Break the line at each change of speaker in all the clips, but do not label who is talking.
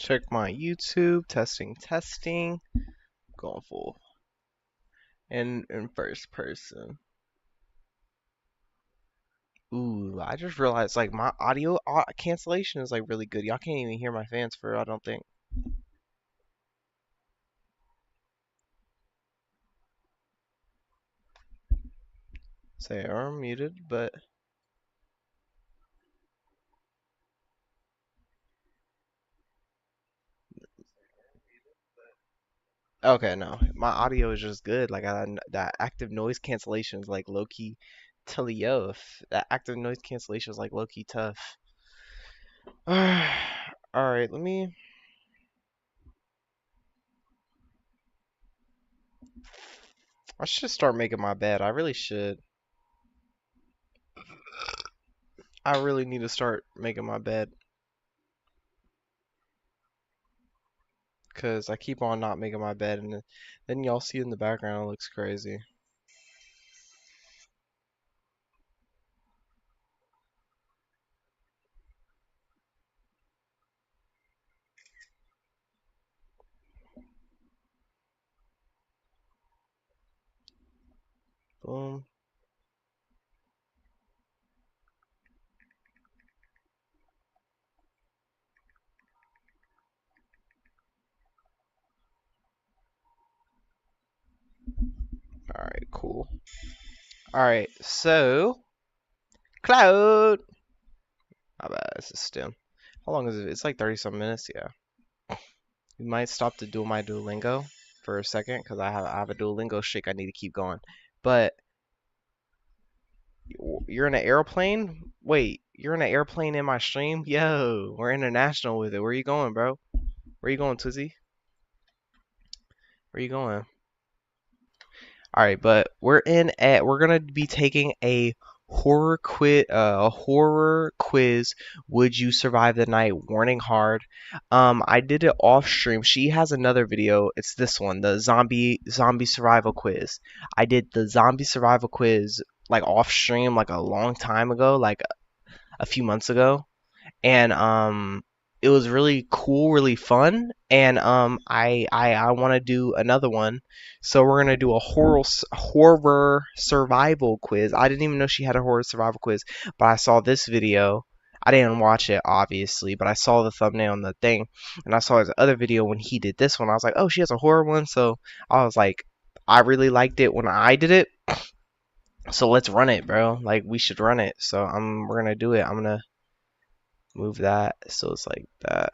Check my YouTube. Testing. Going full. And in first person. Ooh, I just realized like my audio cancellation is like really good. Y'all can't even hear my fans for real, I don't think. Say are muted, but okay, no, my audio is just good. Like that active noise cancellation is like low key tough. That active noise cancellation is like low key tough. All right, I should start making my bed. I really should. I really need to start making my bed because I keep on not making my bed, and then y'all see in the background it looks crazy. Boom. All right, cool. All right, so Cloud. My bad. This is stem. How long is it? It's like 30 some minutes. Yeah. We might stop to do my Duolingo for a second because I have a Duolingo streak I need to keep going. But you're in an airplane? Wait, you're in an airplane in my stream? Yo, we're international with it. Where you going, bro? Where you going, Tizzy? Where you going? All right, but we're gonna be taking a horror quiz. Would you survive the night? Warning hard. I did it off stream. She has another video. It's this one, the zombie survival quiz. I did the zombie survival quiz like off stream like a long time ago, like a few months ago, and it was really cool, really fun, and I want to do another one, so we're gonna do a horror survival quiz. I didn't even know she had a horror survival quiz, but I saw this video. I didn't watch it obviously, but I saw the thumbnail on the thing, and I saw his other video when he did this one. I was like, oh, she has a horror one, so I was like, I really liked it when I did it, so let's run it, bro. Like we should run it. So we're gonna do it. I'm gonna move that so it's like that.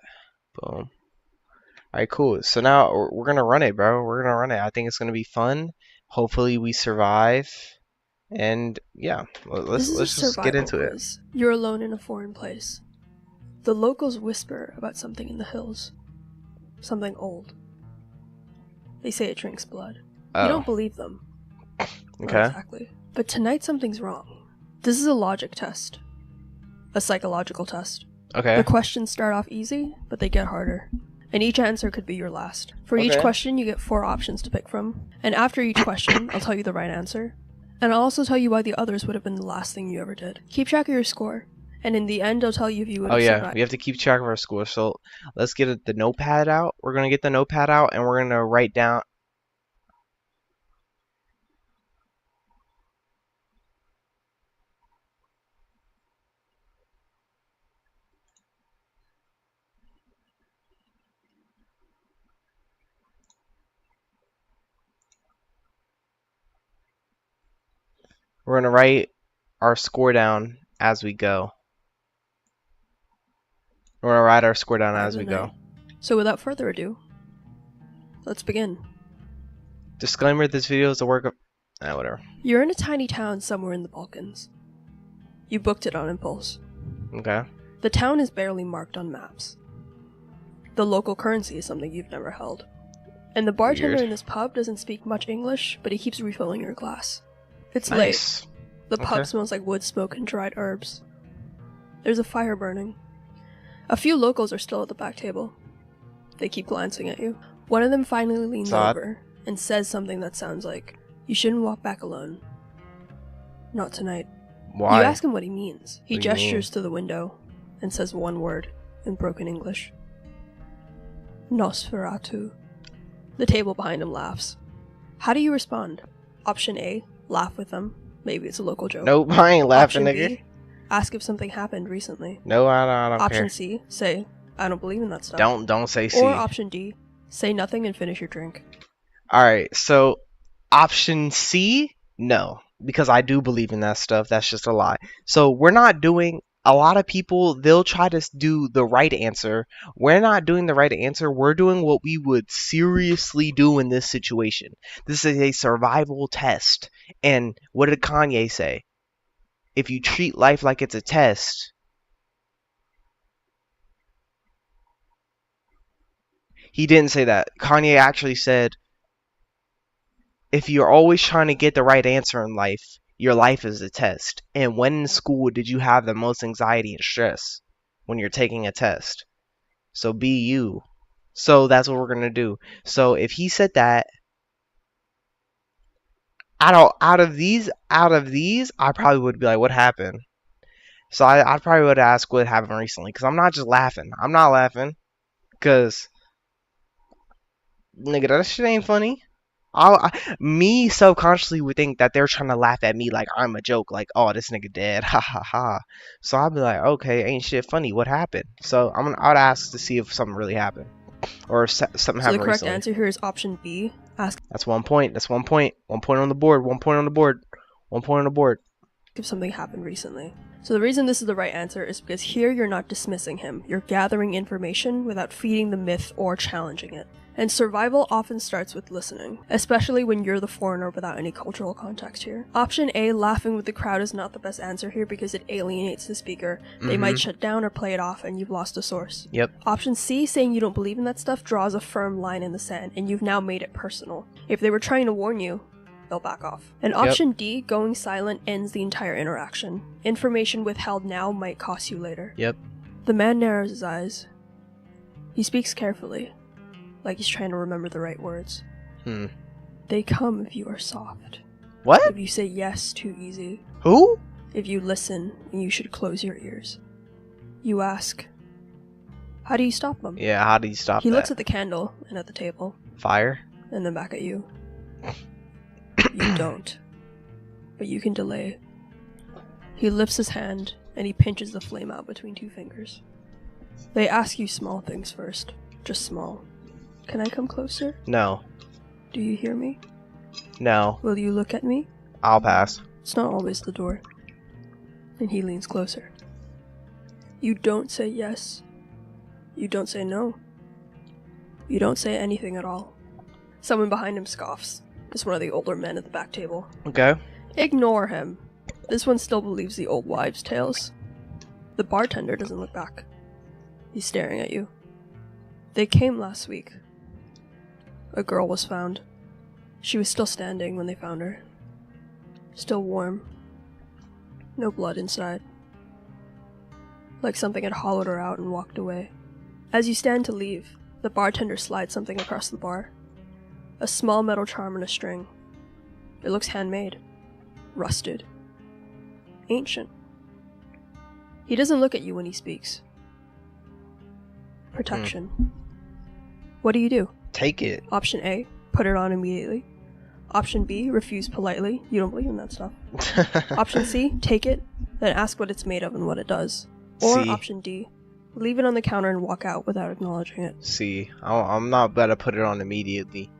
Boom. All right, cool. So now we're gonna run it, bro. We're gonna run it. I think it's gonna be fun. Hopefully we survive. And yeah,
This is a
let's just get
survival
into it.
quiz. You're alone in a foreign place. The locals whisper about something in the hills. Something old. They say it drinks blood.
Oh,
You don't believe them. Not
okay.
exactly. But tonight something's wrong. This is a logic test. A psychological test.
Okay.
The questions start off easy, but they get harder. And each answer could be your last. For each
Okay.
question, you get 4 options to pick from. And after each question, I'll tell you the right answer. And I'll also tell you why the others would have been the last thing you ever did. Keep track of your score. And in the end, I'll tell you if you would
Oh
have
yeah,
survived.
we have to keep track of our score. So let's get the notepad out. We're gonna get the notepad out and we're gonna write down. We're gonna write our score down as we go. We're gonna write our score down as we go.
So without further ado, let's begin.
Disclaimer: this video is a work of whatever.
You're in a tiny town somewhere in the Balkans. You booked it on impulse.
Okay.
The town is barely marked on maps. The local currency is something you've never held. And the bartender
Weird.
in this pub doesn't speak much English, but he keeps refilling your glass. It's
Nice.
late. The pub
Okay.
smells like wood smoke and dried herbs. There's a fire burning. A few locals are still at the back table. They keep glancing at you. One of them finally leans
It's odd.
over and says something that sounds like, "You shouldn't walk back alone. Not tonight."
Why?
You ask him what he means. He
What do you mean?
gestures to the window and says one word in broken English. Nosferatu. The table behind him laughs. How do you respond? Option A, laugh with them. Maybe it's a local joke.
Nope, I ain't laughing,
Option
nigga.
B, ask if something happened recently.
No, I don't
Option
care.
C, say, I don't believe in that stuff.
Don't say C.
Or option D, say nothing and finish your drink.
Alright, so option C, no. Because I do believe in that stuff. That's just a lie. So we're not doing... A lot of people, they'll try to do the right answer. We're not doing the right answer. We're doing what we would seriously do in this situation. This is a survival test. And what did Kanye say? If you treat life like it's a test... He didn't say that. Kanye actually said, if you're always trying to get the right answer in life, your life is a test. And when in school did you have the most anxiety and stress? When you're taking a test. So be you. So that's what we're going to do. So if he said that, out of these, I probably would be like, what happened? So I probably would ask what happened recently. Because I'm not just laughing. I'm not laughing. Because, nigga, that shit ain't funny. Me subconsciously would think that they're trying to laugh at me like I'm a joke, like, oh, this nigga dead, ha ha ha. So I'd be like, okay, ain't shit funny. What happened? So I'd ask to see if something really happened, or if something
So the
happened
correct
recently.
answer here is option B. Ask
That's 1 point. That's 1 point. 1 point on the board. 1 point on the board. 1 point on the board.
if something happened recently. So the reason this is the right answer is because here you're not dismissing him. You're gathering information without feeding the myth or challenging it. And survival often starts with listening, especially when you're the foreigner without any cultural context here. Option A, laughing with the crowd, is not the best answer here because it alienates the speaker. They might shut down or play it off and you've lost a source.
Yep.
Option C, saying you don't believe in that stuff, draws a firm line in the sand and you've now made it personal. If they were trying to warn you, they'll back off. And option D, going silent, ends the entire interaction. Information withheld now might cost you later.
Yep.
The man narrows his eyes. He speaks carefully, like he's trying to remember the right words. They come if you are soft.
What?
If you say yes too easy.
Who?
If you listen, you should close your ears. You ask, how do you stop them?
Yeah, how do you stop
He
that?
looks at the candle and at the table,
Fire?
and then back at you. You don't. But you can delay. He lifts his hand, and he pinches the flame out between two fingers. They ask you small things first. Just small. Can I come closer?
No.
Do you hear me?
No.
Will you look at me?
I'll pass.
It's not always the door. And he leans closer. You don't say yes. You don't say no. You don't say anything at all. Someone behind him scoffs. It's one of the older men at the back table.
Okay.
Ignore him. This one still believes the old wives' tales. The bartender doesn't look back. He's staring at you. They came last week. A girl was found. She was still standing when they found her. Still warm. No blood inside. Like something had hollowed her out and walked away. As you stand to leave, the bartender slides something across the bar. A small metal charm and a string. It looks handmade. Rusted. Ancient. He doesn't look at you when he speaks. Protection. What do?
Take it.
Option A, put it on immediately. Option B, refuse politely. You don't believe in that stuff. Option C, take it, then ask what it's made of and what it does. Or
C.
option D, leave it on the counter and walk out without acknowledging it.
See, I'm not about to put it on immediately.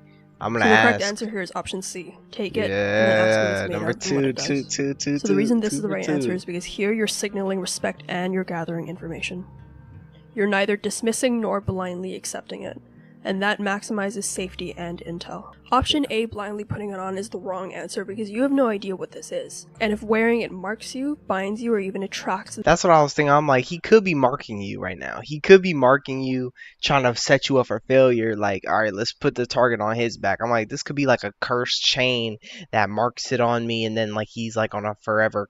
I'm gonna
So the
ask.
correct answer here is option C. Take it, and then ask what
Yeah,
it's made
number
of and what
two,
it does.
two.
So the reason this is the right answer is because here you're signaling respect and you're gathering information. You're neither dismissing nor blindly accepting it, and that maximizes safety and intel. Option A, blindly putting it on, is the wrong answer because you have no idea what this is. And if wearing it marks you, binds you, or even attracts...
That's what I was thinking. I'm like, he could be marking you right now. He could be marking you, trying to set you up for failure. Like, all right, let's put the target on his back. I'm like, this could be like a cursed chain that marks it on me, and then like he's like on a forever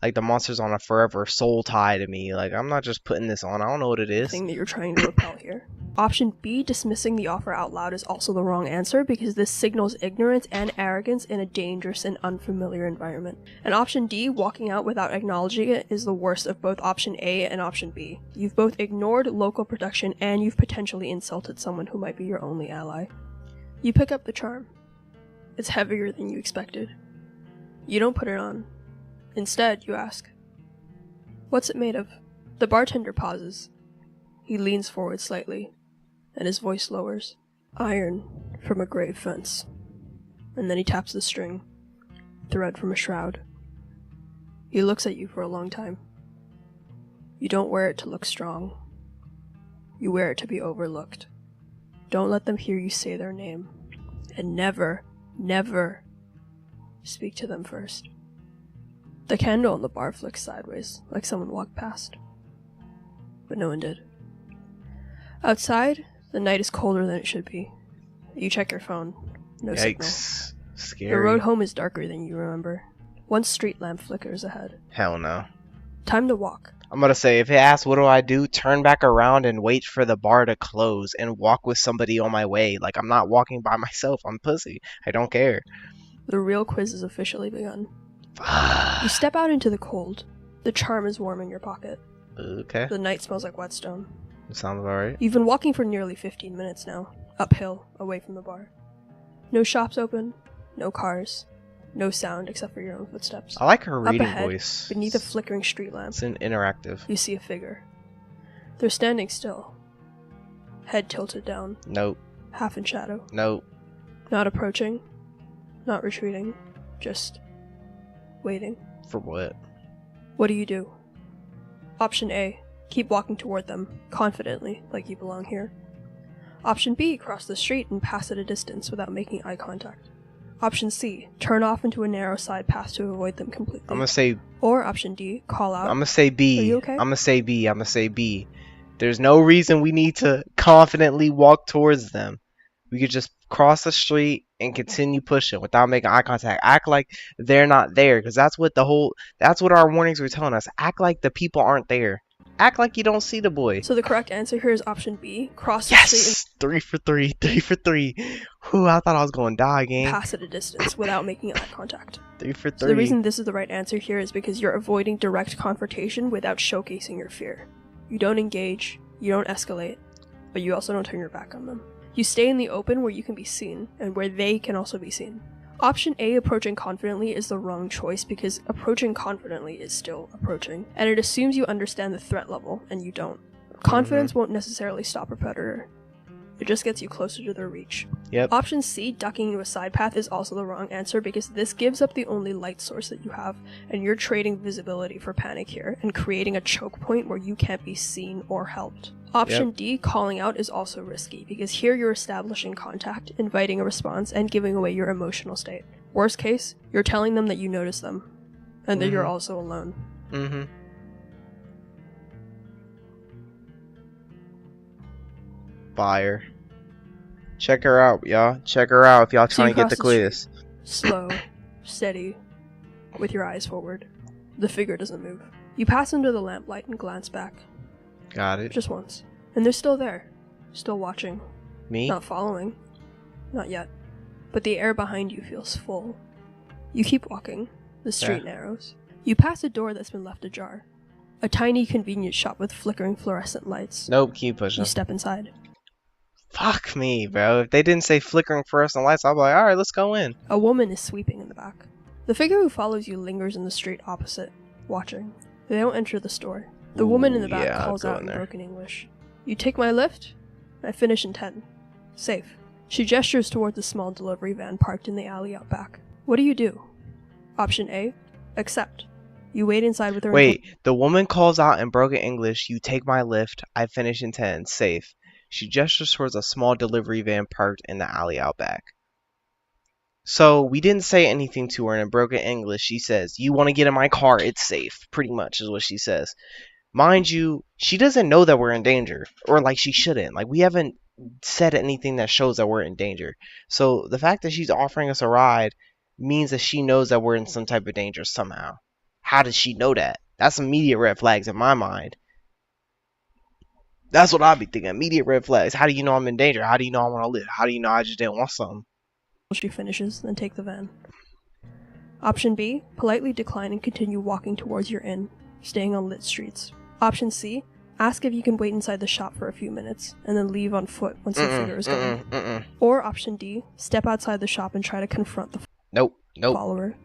Like the monster's on a forever soul tie to me. Like I'm not just putting this on. I don't know what it is.
Thing that you're trying to repel here. Option B, dismissing the offer out loud, is also the wrong answer because this signals ignorance and arrogance in a dangerous and unfamiliar environment. And option D, walking out without acknowledging it, is the worst of both option A and option B. You've both ignored local protection and you've potentially insulted someone who might be your only ally. You pick up the charm. It's heavier than you expected. You don't put it on. Instead, you ask, "What's it made of?" The bartender pauses. He leans forward slightly, and his voice lowers. "Iron from a grave fence." And then he taps the string. Thread from a shroud. He looks at you for a long time. You don't wear it to look strong. You wear it to be overlooked. Don't let them hear you say their name. And never, never speak to them first. The candle on the bar flicks sideways, like someone walked past. But no one did. Outside, the night is colder than it should be. You check your phone. No signal.
Yikes. Scary.
The road home is darker than you remember. One street lamp flickers ahead.
Hell no.
Time to walk.
I'm gonna say, if it asks what do, turn back around and wait for the bar to close and walk with somebody on my way. Like, I'm not walking by myself. I'm pussy. I don't care.
The real quiz has officially begun. You step out into the cold. The charm is warm in your pocket.
Okay.
The night smells like whetstone.
Sounds alright.
You've been walking for nearly 15 minutes now, uphill, away from the bar. No shops open, no cars, no sound except for your own footsteps.
I like her reading
Up ahead,
voice.
beneath a flickering street lamp,
It's interactive.
you see a figure. They're standing still, head tilted down,
Nope.
half in shadow.
Nope.
Not approaching, not retreating, just waiting.
For what?
What do you do? Option A, keep walking toward them, confidently, like you belong here. Option B, cross the street and pass at a distance without making eye contact. Option C, turn off into a narrow side path to avoid them completely.
I'm gonna say.
Or option D, call out.
I'm gonna say B.
Are you okay?
I'm gonna say B. I'm gonna say B. There's no reason we need to confidently walk towards them. We could just cross the street and continue pushing without making eye contact. Act like they're not there, because that's what our warnings were telling us. Act like the people aren't there. Act like you don't see the boy.
So the correct answer here is option B, cross the street
Yes! 3 for 3. 3 for 3. Whew, I thought I was going to die,
and
game.
pass at a distance without making eye contact.
3 for 3.
So the reason this is the right answer here is because you're avoiding direct confrontation without showcasing your fear. You don't engage, you don't escalate, but you also don't turn your back on them. You stay in the open where you can be seen, and where they can also be seen. Option A, approaching confidently, is the wrong choice because approaching confidently is still approaching, and it assumes you understand the threat level, and you don't. Confidence won't necessarily stop a predator. It just gets you closer to their reach.
Yep.
Option C, ducking into a side path, is also the wrong answer because this gives up the only light source that you have, and you're trading visibility for panic here, and creating a choke point where you can't be seen or helped. Option D, calling out, is also risky because here you're establishing contact, inviting a response, and giving away your emotional state. Worst case, you're telling them that you notice them, and that you're also alone.
Mm-hmm. Fire. Check her out, y'all. Check her out if y'all
So you
trying to get
cross
the
the street.
quiz.
Slow, steady, with your eyes forward. The figure doesn't move. You pass under the lamplight and glance back.
Got it.
Just once. And they're still there. Still watching.
Me?
Not following. Not yet. But the air behind you feels full. You keep walking. The street narrows. You pass a door that's been left ajar. A tiny convenience shop with flickering fluorescent lights.
Nope, keep pushing.
You step inside.
Fuck me, bro. If they didn't say flickering fluorescent lights, I'll be like, alright, let's go in.
A woman is sweeping in the back. The figure who follows you lingers in the street opposite, watching. They don't enter the store. The woman in the back
yeah,
calls
I'll go
out
in
in
there.
broken English. You take my lift? I finish in 10. Safe. She gestures towards the small delivery van parked in the alley out back. What do you do? Option A, accept. You wait inside with her.
Wait, the woman calls out in broken English, you take my lift, I finish in 10, safe. She gestures towards a small delivery van parked in the alley out back. So, we didn't say anything to her in broken English. She says, you want to get in my car, it's safe. Pretty much is what she says. Mind you, she doesn't know that we're in danger. Or, like, she shouldn't. Like, we haven't said anything that shows that we're in danger. So, the fact that she's offering us a ride means that she knows that we're in some type of danger somehow. How does she know that? That's immediate red flags in my mind. That's what I'd be thinking. Immediate red flags. How do you know I'm in danger? How do you know I want to live? How do you know I just didn't want something?
She finishes, then take the van. Option B, politely decline and continue walking towards your inn, staying on lit streets. Option C, ask if you can wait inside the shop for a few minutes, and then leave on foot once the figure is gone. Or option D, step outside the shop and try to confront the follower.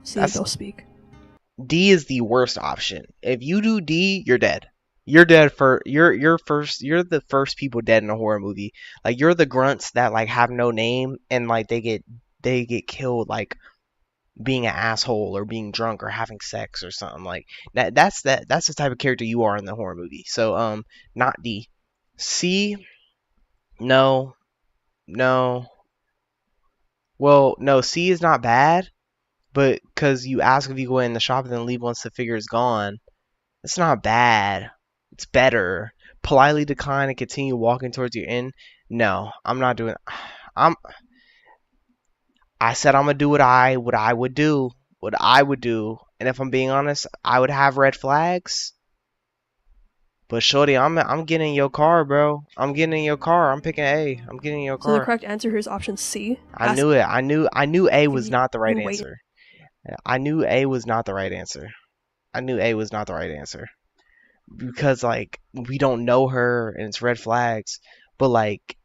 See if they'll speak.
D is the worst option. If you do D, you're dead. You're dead for you're the first people dead in a horror movie. Like you're the grunts that like have no name and like they get killed like being an asshole or being drunk or having sex or something like that. That's the type of character you are in the horror movie. So not D. C, no. Well, no, C is not bad, but because you ask if you go in the shop and then leave once the figure is gone, it's not bad. It's better. Politely decline and continue walking towards your inn. No, I'm not doing. I said I'm gonna do what I would do. What I would do, and if I'm being honest, I would have red flags. But shorty, I'm getting in your car, bro. I'm getting in your car. I'm picking A. I'm getting in your car.
So the correct answer here is option C.
I knew it. I knew A was not the right answer. I knew A was not the right answer. I knew A was not the right answer. Because like we don't know her and it's red flags. But like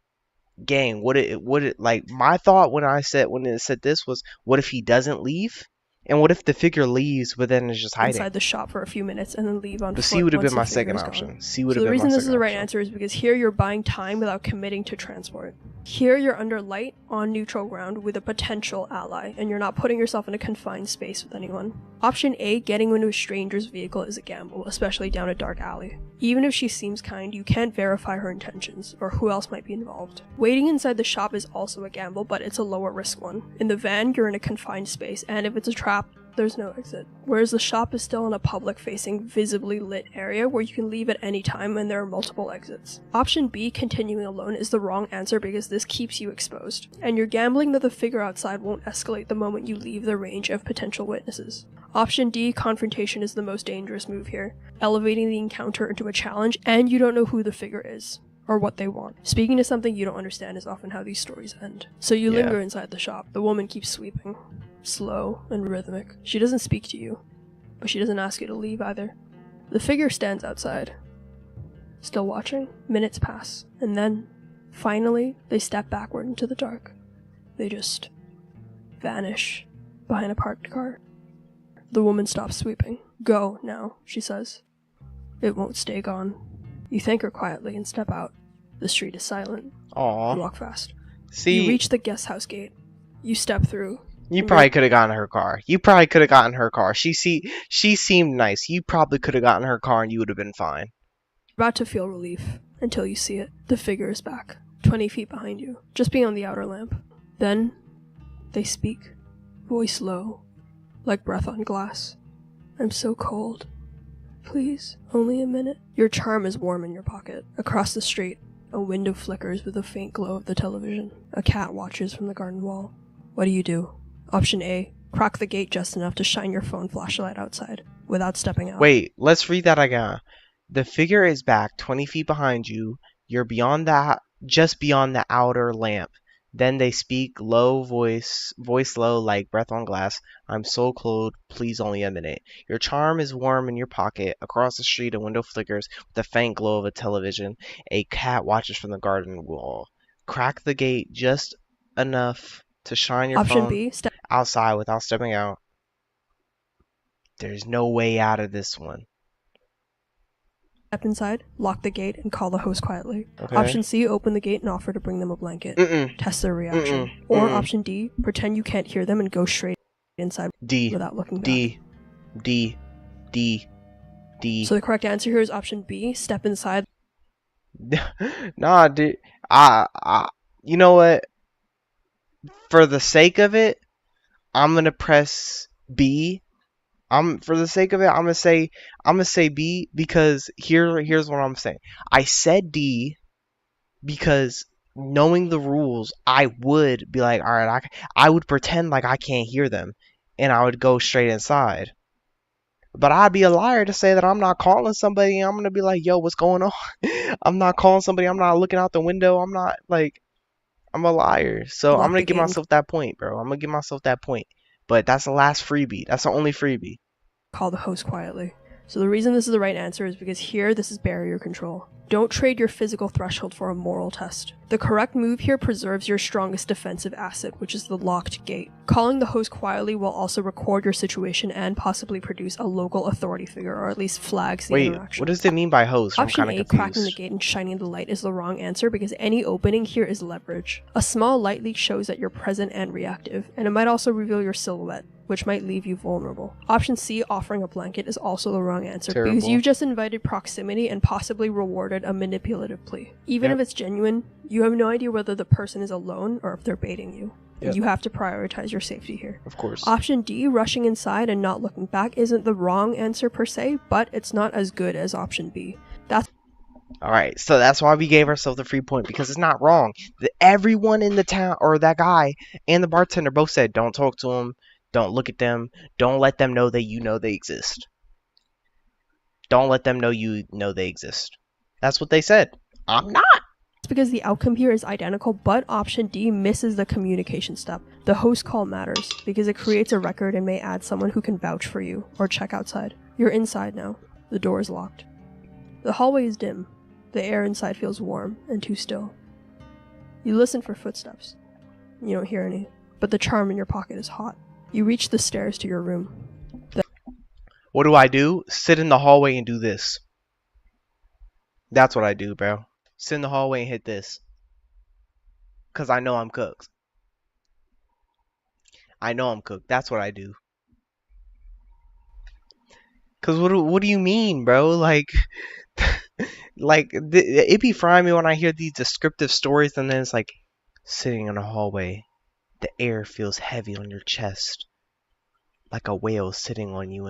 gang, what it like my thought when it said this was, what if he doesn't leave? And what if the figure leaves but then is just hiding
inside the shop for a few minutes and then leave on foot?
C would have been my second option. C would have been my second option.
So the reason this is the right answer is because here you're buying time without committing to transport. Here you're under light on neutral ground with a potential ally, and you're not putting yourself in a confined space with anyone. Option A, getting into a stranger's vehicle, is a gamble, especially down a dark alley. Even if she seems kind, you can't verify her intentions, or who else might be involved. Waiting inside the shop is also a gamble, but it's a lower risk one. In the van, you're in a confined space, and if it's a trap, there's no exit. Whereas the shop is still in a public-facing, visibly lit area where you can leave at any time and there are multiple exits. Option B, continuing alone, is the wrong answer because this keeps you exposed, and you're gambling that the figure outside won't escalate the moment you leave the range of potential witnesses. Option D, confrontation, is the most dangerous move here, elevating the encounter into a challenge, and you don't know who the figure is or what they want. Speaking to something you don't understand is often how these stories end. So you linger inside the shop. The woman keeps sweeping. Slow and rhythmic. She doesn't speak to you, but she doesn't ask you to leave either. The figure stands outside, still watching. Minutes pass, and then, finally, they step backward into the dark. They just vanish behind a parked car. The woman stops sweeping. Go, now, she says. It won't stay gone. You thank her quietly and step out. The street is silent.
Aww.
You walk fast.
See,
you reach the guest house gate. You step through.
You probably could have gotten her car. She seemed nice. You probably could have gotten her car and you would have been fine.
You're about to feel relief until you see it. The figure is back, 20 feet behind you, just beyond the outer lamp. Then, they speak, voice low, like breath on glass. I'm so cold. Please, only a minute. Your charm is warm in your pocket. Across the street, a window flickers with a faint glow of the television. A cat watches from the garden wall. What do you do? Option A, crack the gate just enough to shine your phone flashlight outside, without stepping out.
Wait, let's read that again. The figure is back 20 feet behind you. You're beyond that, just beyond the outer lamp. Then they speak, low voice low like breath on glass. I'm so cold, please only a minute. Your charm is warm in your pocket. Across the street, a window flickers with the faint glow of a television. A cat watches from the garden wall. Crack the gate just enough to shine your
Option
phone
B,
outside without stepping out. There's no way out of this one.
Step inside, lock the gate, and call the host quietly.
Okay.
Option C, open the gate and offer to bring them a blanket. Test their reaction. Or option D, pretend you can't hear them and go straight inside without looking back.
D.
So the correct answer here is option B, step inside.
Nah, dude. You know what? For the sake of it, I'm gonna press B. For the sake of it, I'm gonna say B because here's what I'm saying. I said D because knowing the rules, I would be like, all right, I would pretend like I can't hear them, and I would go straight inside. But I'd be a liar to say that I'm not calling somebody and I'm gonna be like, yo, what's going on? I'm not calling somebody, I'm not looking out the window, I'm not like I'm a liar. So I'm
Lock
gonna
the
give
gate and
myself that point, bro. I'm gonna give myself that point. But that's the last freebie. That's the only freebie.
call the host quietly. So the reason this is the right answer is because here this is barrier control. Don't trade your physical threshold for a moral test. The correct move here preserves your strongest defensive asset, which is the locked gate. Calling the host quietly will also record your situation and possibly produce a local authority figure, or at least flags the
Wait,
interaction.
what does it mean by host? I'm
Option
kind
A,
of
cracking the
confused.
gate and shining the light, is the wrong answer because any opening here is leverage. A small light leak shows that you're present and reactive, and it might also reveal your silhouette, which might leave you vulnerable. Option C, offering a blanket, is also the wrong answer because
Terrible.
you've just invited proximity and possibly rewarded a manipulative plea. Even
Yep.
if it's genuine, you have no idea whether the person is alone or if they're baiting you.
Yep.
And you have to prioritize your safety here.
Of course.
Option D, rushing inside and not looking back, isn't the wrong answer per se, but it's not as good as option B.
Alright, so that's why we gave ourselves the free point, because it's not wrong. Everyone in the town, or that guy and the bartender both said, don't talk to them, don't look at them, don't let them know that you know they exist. Don't let them know you know they exist. That's what they said. I'm not.
It's because the outcome here is identical, but option D misses the communication step. The host call matters because it creates a record and may add someone who can vouch for you or check outside. You're inside now. The door is locked. The hallway is dim. The air inside feels warm and too still. You listen for footsteps. You don't hear any, but the charm in your pocket is hot. You reach the stairs to your room.
What do? Sit in the hallway and do this. That's what I do, bro. Sit in the hallway and hit this. Because I know I'm cooked. I know I'm cooked. That's what I do. Because what do you mean, bro? Like, it be frying me when I hear these descriptive stories and then it's like, sitting in a hallway, the air feels heavy on your chest. Like a whale sitting on you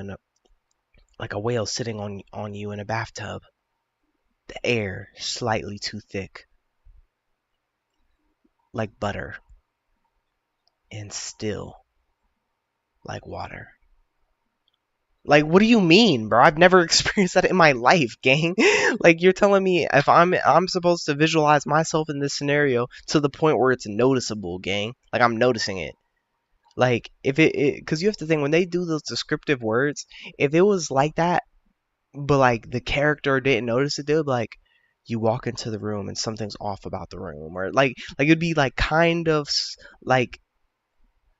in a bathtub. The air slightly too thick. Like butter. And still like water. Like, what do you mean, bro? I've never experienced that in my life, gang. Like, you're telling me if I'm supposed to visualize myself in this scenario to the point where it's noticeable, gang. Like, I'm noticing it. Like, if because you have to think, when they do those descriptive words, if it was like that, but like the character didn't notice it, they'd be like, you walk into the room and something's off about the room, or like it'd be like kind of like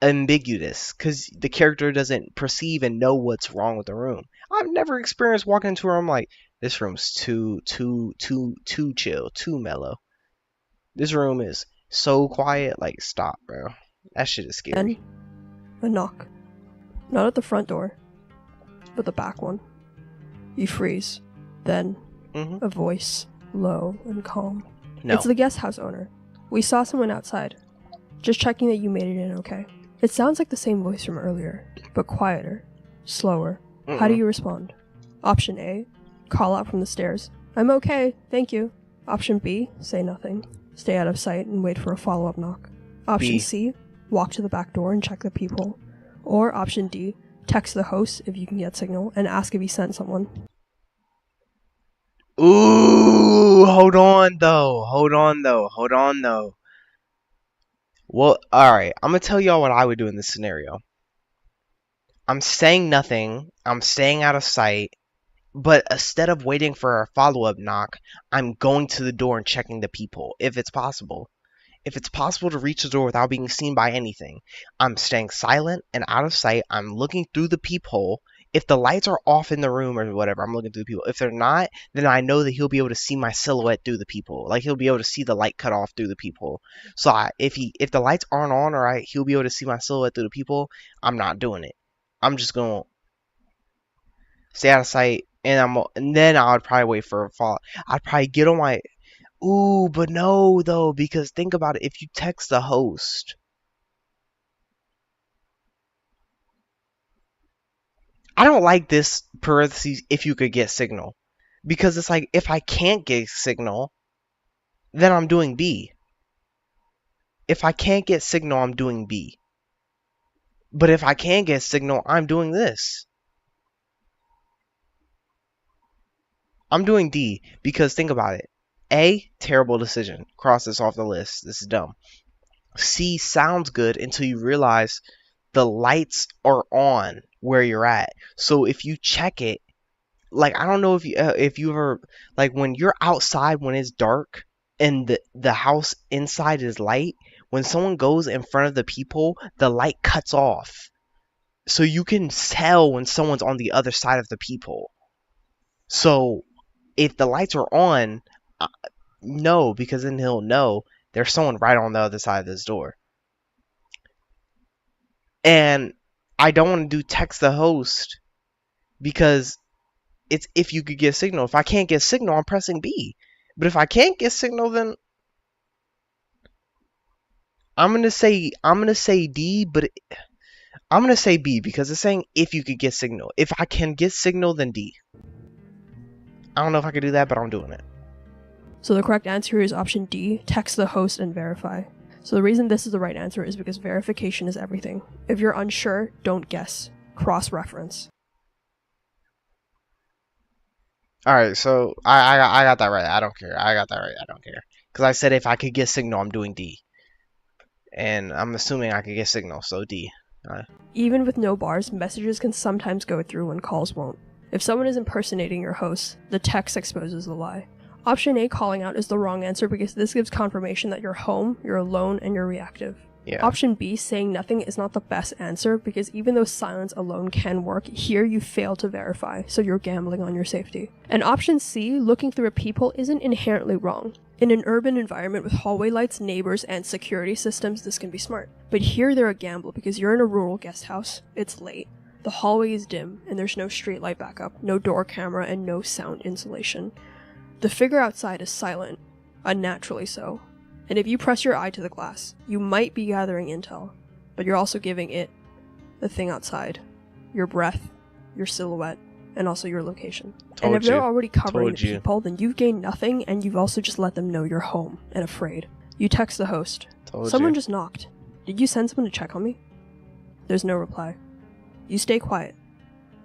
ambiguous because the character doesn't perceive and know what's wrong with the room. I've never experienced walking into a room like, this room's too chill, too mellow. This room is so quiet. Like, stop, bro. That shit is scary.
And a knock. Not at the front door, but the back one. You freeze. Then, a voice, low and calm.
No.
It's the guest house owner. We saw someone outside. Just checking that you made it in okay. It sounds like the same voice from earlier, but quieter, slower. How do you respond? Option A, call out from the stairs. I'm okay, thank you. Option B, say nothing. Stay out of sight and wait for a follow-up knock. Option
B.
C, walk to the back door and check the peephole. Or option D, text the host if you can get signal and ask if he sent someone.
Ooh, hold on though. Well, alright, I'm gonna tell y'all what I would do in this scenario. I'm saying nothing, I'm staying out of sight, but instead of waiting for a follow-up knock, I'm going to the door and checking the peephole, if it's possible. If it's possible to reach the door without being seen by anything, I'm staying silent and out of sight. I'm looking through the peephole. If the lights are off in the room or whatever, I'm looking through the peephole. If they're not, then I know that he'll be able to see my silhouette through the peephole. Like, he'll be able to see the light cut off through the peephole. So if the lights aren't on, or he'll be able to see my silhouette through the peephole, I'm not doing it. I'm just gonna stay out of sight, and then I would probably wait for a fall. I'd probably get on my... Ooh, but no, though, because think about it. If you text the host, I don't like this parentheses, if you could get signal. Because it's like, if I can't get signal, then I'm doing B. If I can't get signal, I'm doing B. But if I can get signal, I'm doing this. I'm doing D because think about it. A, terrible decision. Cross this off the list. This is dumb. C sounds good until you realize the lights are on where you're at. So if you check it, like I don't know if you ever, like when you're outside when it's dark and the house inside is light, when someone goes in front of the people, the light cuts off. So you can tell when someone's on the other side of the people. So if the lights are on, uh, no, because then he'll know there's someone right on the other side of this door. And I don't want to do text the host because it's if you could get signal. If I can't get signal, I'm pressing B. But if I can't get signal, then I'm gonna say D, but I'm gonna say B because it's saying if you could get signal. If I can get signal, then D. I don't know if I could do that, but I'm doing it.
So the correct answer is option D, text the host and verify. So the reason this is the right answer is because verification is everything. If you're unsure, don't guess. Cross-reference.
All right, so I got that right. I don't care. I got that right. I don't care because I said if I could get signal, I'm doing D, and I'm assuming I could get signal, so D.
Even with no bars, messages can sometimes go through when calls won't. If someone is impersonating your host, the text exposes the lie. Option A, calling out, is the wrong answer because this gives confirmation that you're home, you're alone, and you're reactive.
Yeah.
Option B, saying nothing, is not the best answer because even though silence alone can work, here you fail to verify, so you're gambling on your safety. And option C, looking through a peephole, isn't inherently wrong. In an urban environment with hallway lights, neighbors, and security systems, this can be smart. But here they're a gamble because you're in a rural guest house, it's late, the hallway is dim, and there's no streetlight backup, no door camera, and no sound insulation. The figure outside is silent, unnaturally so. And if you press your eye to the glass, you might be gathering intel, but you're also giving it, the thing outside, your breath, your silhouette, and also your location. And if they're already covering the people, then you've gained nothing, and you've also just let them know you're home and afraid. You text the host. Someone just knocked. Did you send someone to check on me? There's no reply. You stay quiet.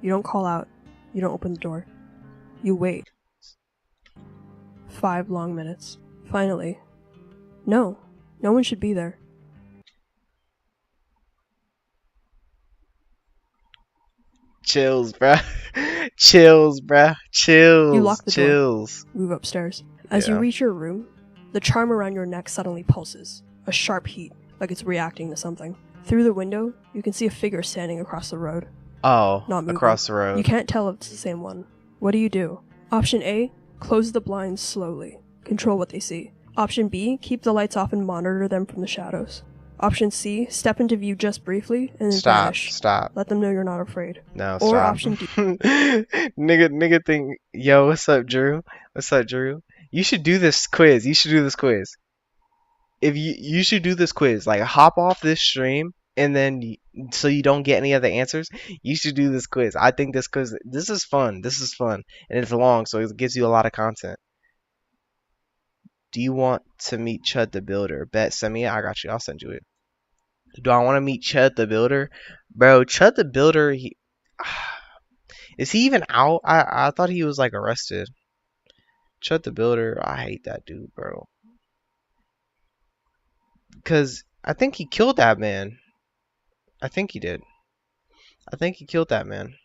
You don't call out. You don't open the door. You wait. 5 long minutes. Finally. No. No one should be there.
Chills, bruh. Chills, bruh. Chills.
You lock the
door.
Move upstairs. As you reach your room, the charm around your neck suddenly pulses. A sharp heat, like it's reacting to something. Through the window, you can see a figure standing across the road.
Oh,
not moving.
Across the road.
You can't tell if it's the same one. What do? Option A, close the blinds slowly. Control what they see. Option B, keep the lights off and monitor them from the shadows. Option C, step into view just briefly and then vanish.
Stop.
Let them know you're not afraid.
No,
or
stop.
Option D.
nigga think, yo, what's up, Drew? What's up, Drew? You should do this quiz. If you should do this quiz, like hop off this stream and then so you don't get any other answers, you should do this quiz. I think this quiz, this is fun, and it's long, so it gives you a lot of content. Do you want to meet Chud the Builder? Bet, send me it. I got you. I'll send you it. Do I want to meet Chud the Builder? Bro, Chud the Builder, is he even out? I thought he was like arrested. Chud the Builder, I hate that dude, bro. Because I think he killed that man. I think he did. I think he killed that man.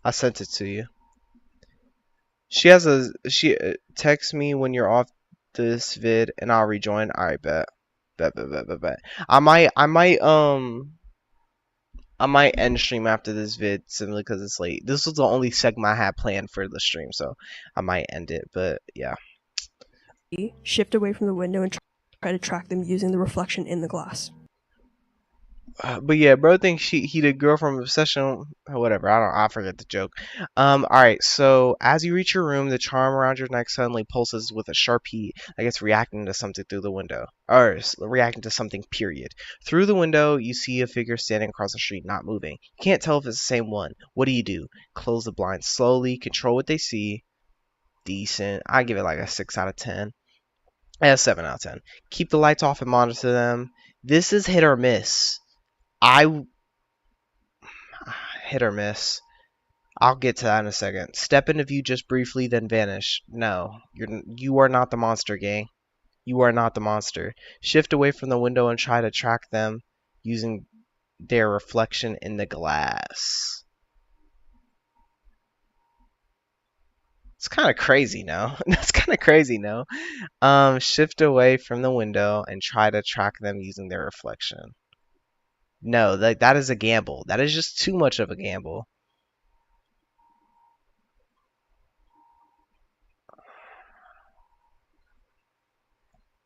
I sent it to you. She text me when you're off this vid and I'll rejoin. Alright, bet. I might end stream after this vid simply because it's late. This was the only segment I had planned for the stream, so I might end it, but yeah.
Shift away from the window and try to track them using the reflection in the glass.
But yeah, bro thinks he the girl from Obsession, whatever. I forget the joke. Alright, so as you reach your room, the charm around your neck suddenly pulses with a sharp heat, like it's reacting to something through the window, or reacting to something. Period. Through the window, you see a figure standing across the street, not moving. You can't tell if it's the same one. What do? Close the blinds slowly. Control what they see. Decent. I give it like a 6 out of 10. A 7 out of 10. Keep the lights off and monitor them. This is hit or miss. Hit or miss. I'll get to that in a second. Step into view just briefly, then vanish. No, you are not the monster, gang. You are not the monster. Shift away from the window and try to track them using their reflection in the glass. It's kind of crazy, no? That's kind of crazy, no? Shift away from the window and try to track them using their reflection. No, that is a gamble. That is just too much of a gamble.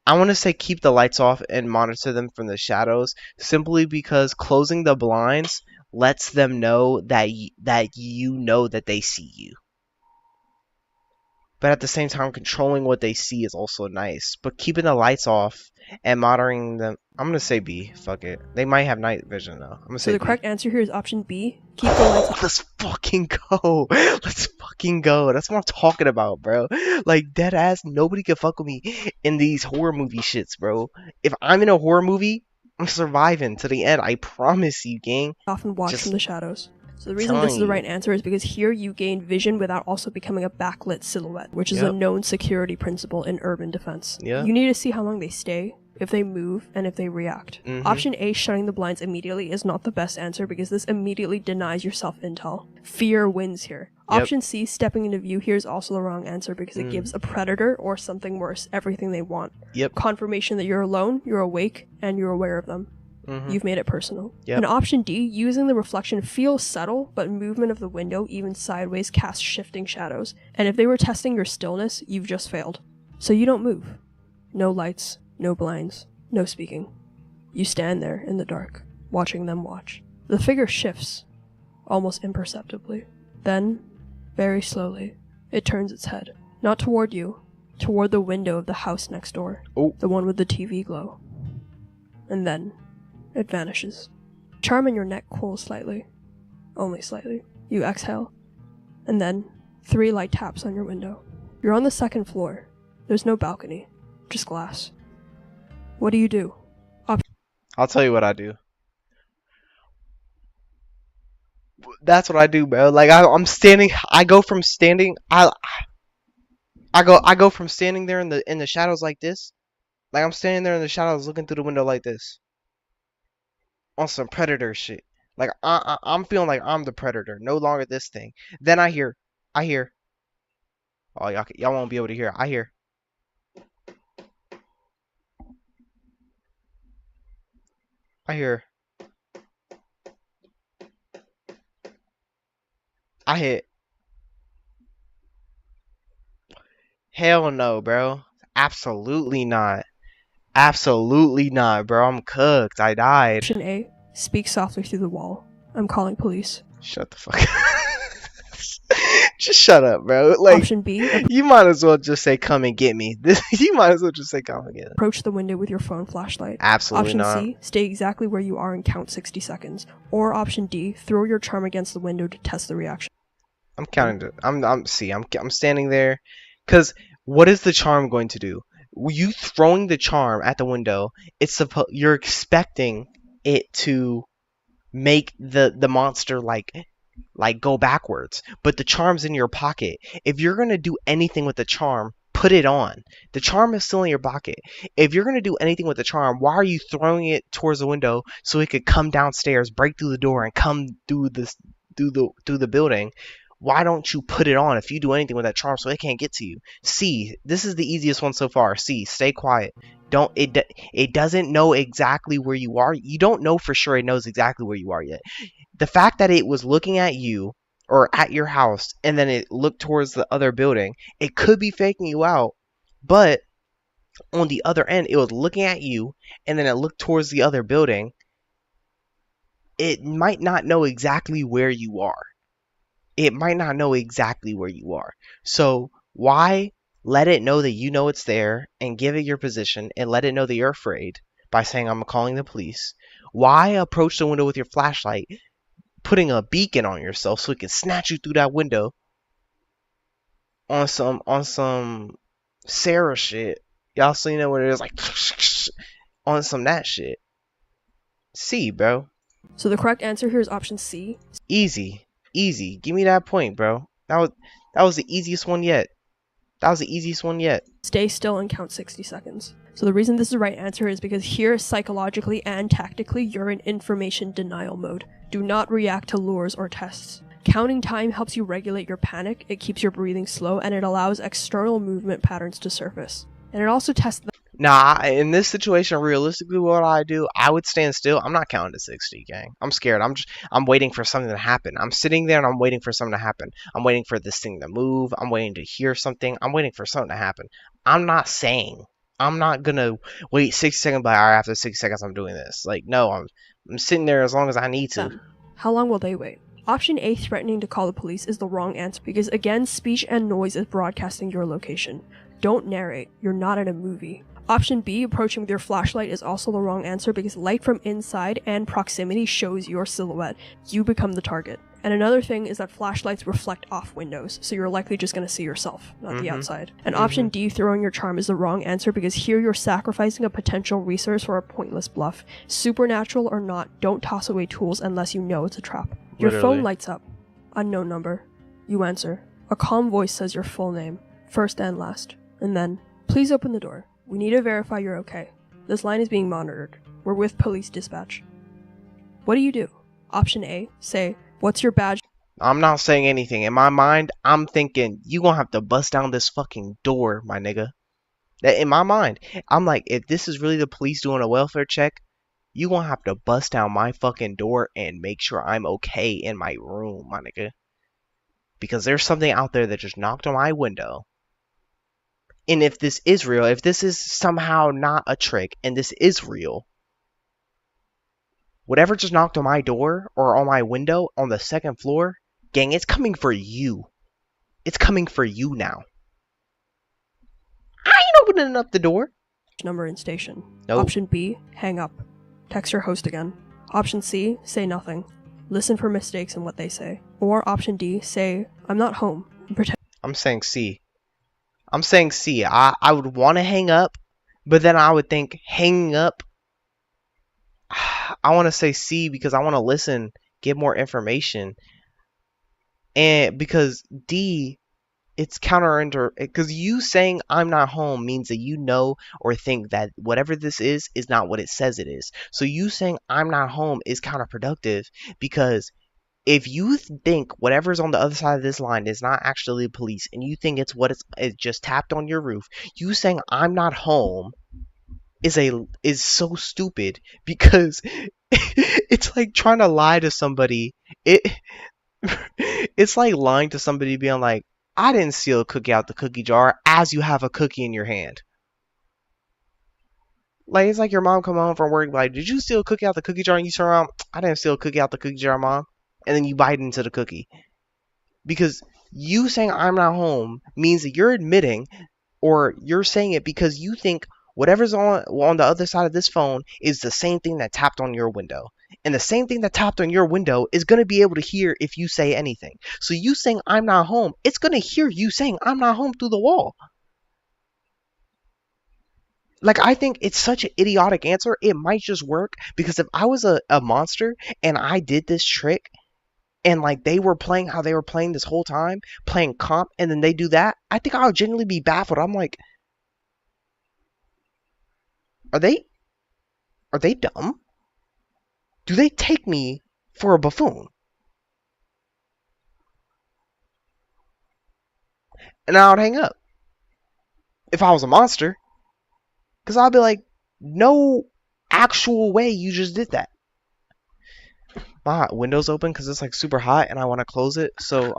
I want to say keep the lights off and monitor them from the shadows, simply because closing the blinds lets them know that you know that they see you. But at the same time, controlling what they see is also nice. But keeping the lights off and monitoring them, I'm gonna say B. Fuck it. They might have night vision though. I'm gonna say
So the
B.
correct answer here is option B. Keep the lights off.
Let's fucking go. Let's fucking go. That's what I'm talking about, bro. Like, dead ass, nobody can fuck with me in these horror movie shits, bro. If I'm in a horror movie, I'm surviving to the end. I promise you, gang.
Off and watch
Just
from the shadows. So the reason this is the right answer is because here you gain vision without also becoming a backlit silhouette, which is a known security principle in urban defense.
Yeah.
You need to see how long they stay, if they move, and if they react. Option A, shutting the blinds immediately, is not the best answer because this immediately denies yourself intel. Fear wins here. Option C, stepping into view, here is also the wrong answer because it gives a predator or something worse everything they want. Confirmation that you're alone, you're awake, and you're aware of them. You've made it personal. And option D, using the reflection feels subtle, but movement of the window, even sideways, casts shifting shadows. And if they were testing your stillness, you've just failed. So you don't move. No lights, no blinds, no speaking. You stand there in the dark, watching them watch. The figure shifts, almost imperceptibly. Then, very slowly, it turns its head. Not toward you, toward the window of the house next door. The one with the TV glow. And then it vanishes. Charm in your neck cools slightly. Only slightly. You exhale. And then, 3 light taps on your window. You're on the 2nd floor. There's no balcony. Just glass. What do you do?
I'll tell you what I do. That's what I do, bro. Like I'm standing. I go from standing. I go from standing there in the shadows like this. Like I'm standing there in the shadows looking through the window like this. On some predator shit. Like I'm feeling like I'm the predator, no longer this thing. Then I hear. Oh, y'all won't be able to hear. I hear. I hit. Hell no, bro. Absolutely not. Absolutely not, bro. I'm cooked. I died.
Option A, speak softly through the wall. I'm calling police.
Shut the fuck up. Just shut up, bro. Like,
option B,
you might as well just say, come and get me. You might as well just say, come and get me.
Approach the window with your phone flashlight.
Absolutely
option
not.
C, stay exactly where you are and count 60 seconds. Or option D, throw your charm against the window to test the reaction.
I'm counting. I'm standing there. Because what is the charm going to do? You throwing the charm at the window, you're expecting it to make the monster like go backwards, but the charm's in your pocket. If you're gonna do anything with the charm, put it on. The charm is still in your pocket. If you're gonna do anything with the charm, why are you throwing it towards the window so it could come downstairs, break through the door, and come through the building? Why don't you put it on if you do anything with that charm so it can't get to you? C, this is the easiest one so far. C, stay quiet. It doesn't know exactly where you are. You don't know for sure it knows exactly where you are yet. The fact that it was looking at you or at your house and then it looked towards the other building, it could be faking you out, but on the other end, it was looking at you and then it looked towards the other building. It might not know exactly where you are. It might not know exactly where you are. So why let it know that you know it's there and give it your position and let it know that you're afraid by saying, I'm calling the police? Why approach the window with your flashlight, putting a beacon on yourself so it can snatch you through that window on some Sarah shit? Y'all seen it where it is like on some that shit. C, bro.
So the correct answer here is option C.
Easy. Easy. Give me that point, bro. That was the easiest one yet. That was the easiest one yet.
Stay still and count 60 seconds. So the reason this is the right answer is because here, psychologically and tactically, you're in information denial mode. Do not react to lures or tests. Counting time helps you regulate your panic, it keeps your breathing slow, and it allows external movement patterns to surface. And it also tests the
Nah, in this situation, realistically, what I do, I would stand still. I'm not counting to 60, gang. I'm scared. I'm waiting for something to happen. I'm sitting there and I'm waiting for something to happen. I'm waiting for this thing to move. I'm waiting to hear something. I'm waiting for something to happen. I'm not saying. I'm not gonna wait 60 seconds, but all right, after 60 seconds, I'm doing this. Like, no, I'm sitting there as long as I need to.
them. How long will they wait? Option A, threatening to call the police, is the wrong answer because, again, speech and noise is broadcasting your location. Don't narrate. You're not in a movie. Option B, approaching with your flashlight, is also the wrong answer because light from inside and proximity shows your silhouette. You become the target. And another thing is that flashlights reflect off windows, so you're likely just going to see yourself, not the outside. And option D, throwing your charm, is the wrong answer because here you're sacrificing a potential resource for a pointless bluff. Supernatural or not, don't toss away tools unless you know it's a trap. Your
Literally.
phone lights up. Unknown number. You answer. A calm voice says your full name, first and last. And then, please open the door. We need to verify you're okay. This line is being monitored. We're with police dispatch. What do you do? Option A, say, what's your badge?
I'm not saying anything. In my mind, I'm thinking, you gonna have to bust down this fucking door, my nigga. That in my mind, I'm like, if this is really the police doing a welfare check, you gonna have to bust down my fucking door and make sure I'm okay in my room, my nigga. Because there's something out there that just knocked on my window. And if this is real, if this is somehow not a trick, and this is real, whatever just knocked on my door or on my window on the second floor, gang, it's coming for you. It's coming for you now. I ain't opening up the door.
Number and station.
Nope.
Option B, hang up. Text your host again. Option C, say nothing. Listen for mistakes in what they say. Or option D, say, I'm not home. And pretend
I'm saying C. I'm saying C. I would want to hang up, but then I would think hanging up. I want to say C because I want to listen, get more information. And because D, it's counterintuitive. Because you saying I'm not home means that you know or think that whatever this is not what it says it is. So you saying I'm not home is counterproductive because if you think whatever's on the other side of this line is not actually police and you think it's what it just tapped on your roof, you saying I'm not home is so stupid because it's like trying to lie to somebody. It's like lying to somebody being like, I didn't steal a cookie out the cookie jar as you have a cookie in your hand. Like, it's like your mom come home from work like, did you steal a cookie out the cookie jar? And you turn around, I didn't steal a cookie out the cookie jar, mom. And then you bite into the cookie. Because you saying I'm not home means that you're admitting, or you're saying it because you think whatever's on the other side of this phone is the same thing that tapped on your window. And the same thing that tapped on your window is going to be able to hear if you say anything. So you saying I'm not home, it's going to hear you saying I'm not home through the wall. Like, I think it's such an idiotic answer. It might just work because if I was a monster and I did this trick and like they were playing how they were playing this whole time, playing comp, and then they do that, I think I would genuinely be baffled. I'm like, are they dumb? Do they take me for a buffoon? And I would hang up if I was a monster. Because I'd be like, no actual way you just did that. My window's open because it's like super hot and I want to close it. So,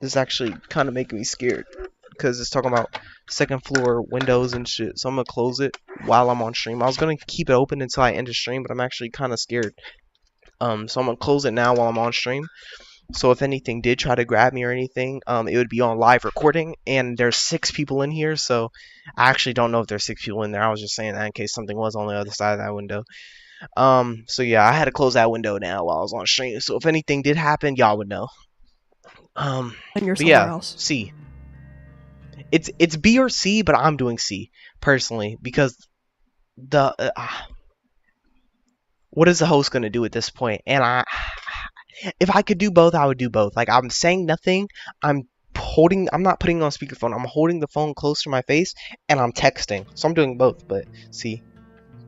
this is actually kind of making me scared. Because it's talking about second floor windows and shit. So I'm going to close it while I'm on stream. I was going to keep it open until I end the stream, but I'm actually kind of scared. So I'm going to close it now while I'm on stream. So if anything did try to grab me or anything, it would be on live recording, and there's 6 people in here, so I actually don't know if there's 6 people in there. I was just saying that in case something was on the other side of that window. So yeah, I had to close that window now while I was on stream, so if anything did happen, y'all would know.
and you're
But
somewhere
yeah,
else.
C. It's B or C, but I'm doing C, personally, because what is the host going to do at this point? And If I could do both, I would do both. Like, I'm saying nothing. I'm not putting it on speakerphone. I'm holding the phone close to my face and I'm texting. So I'm doing both, but see.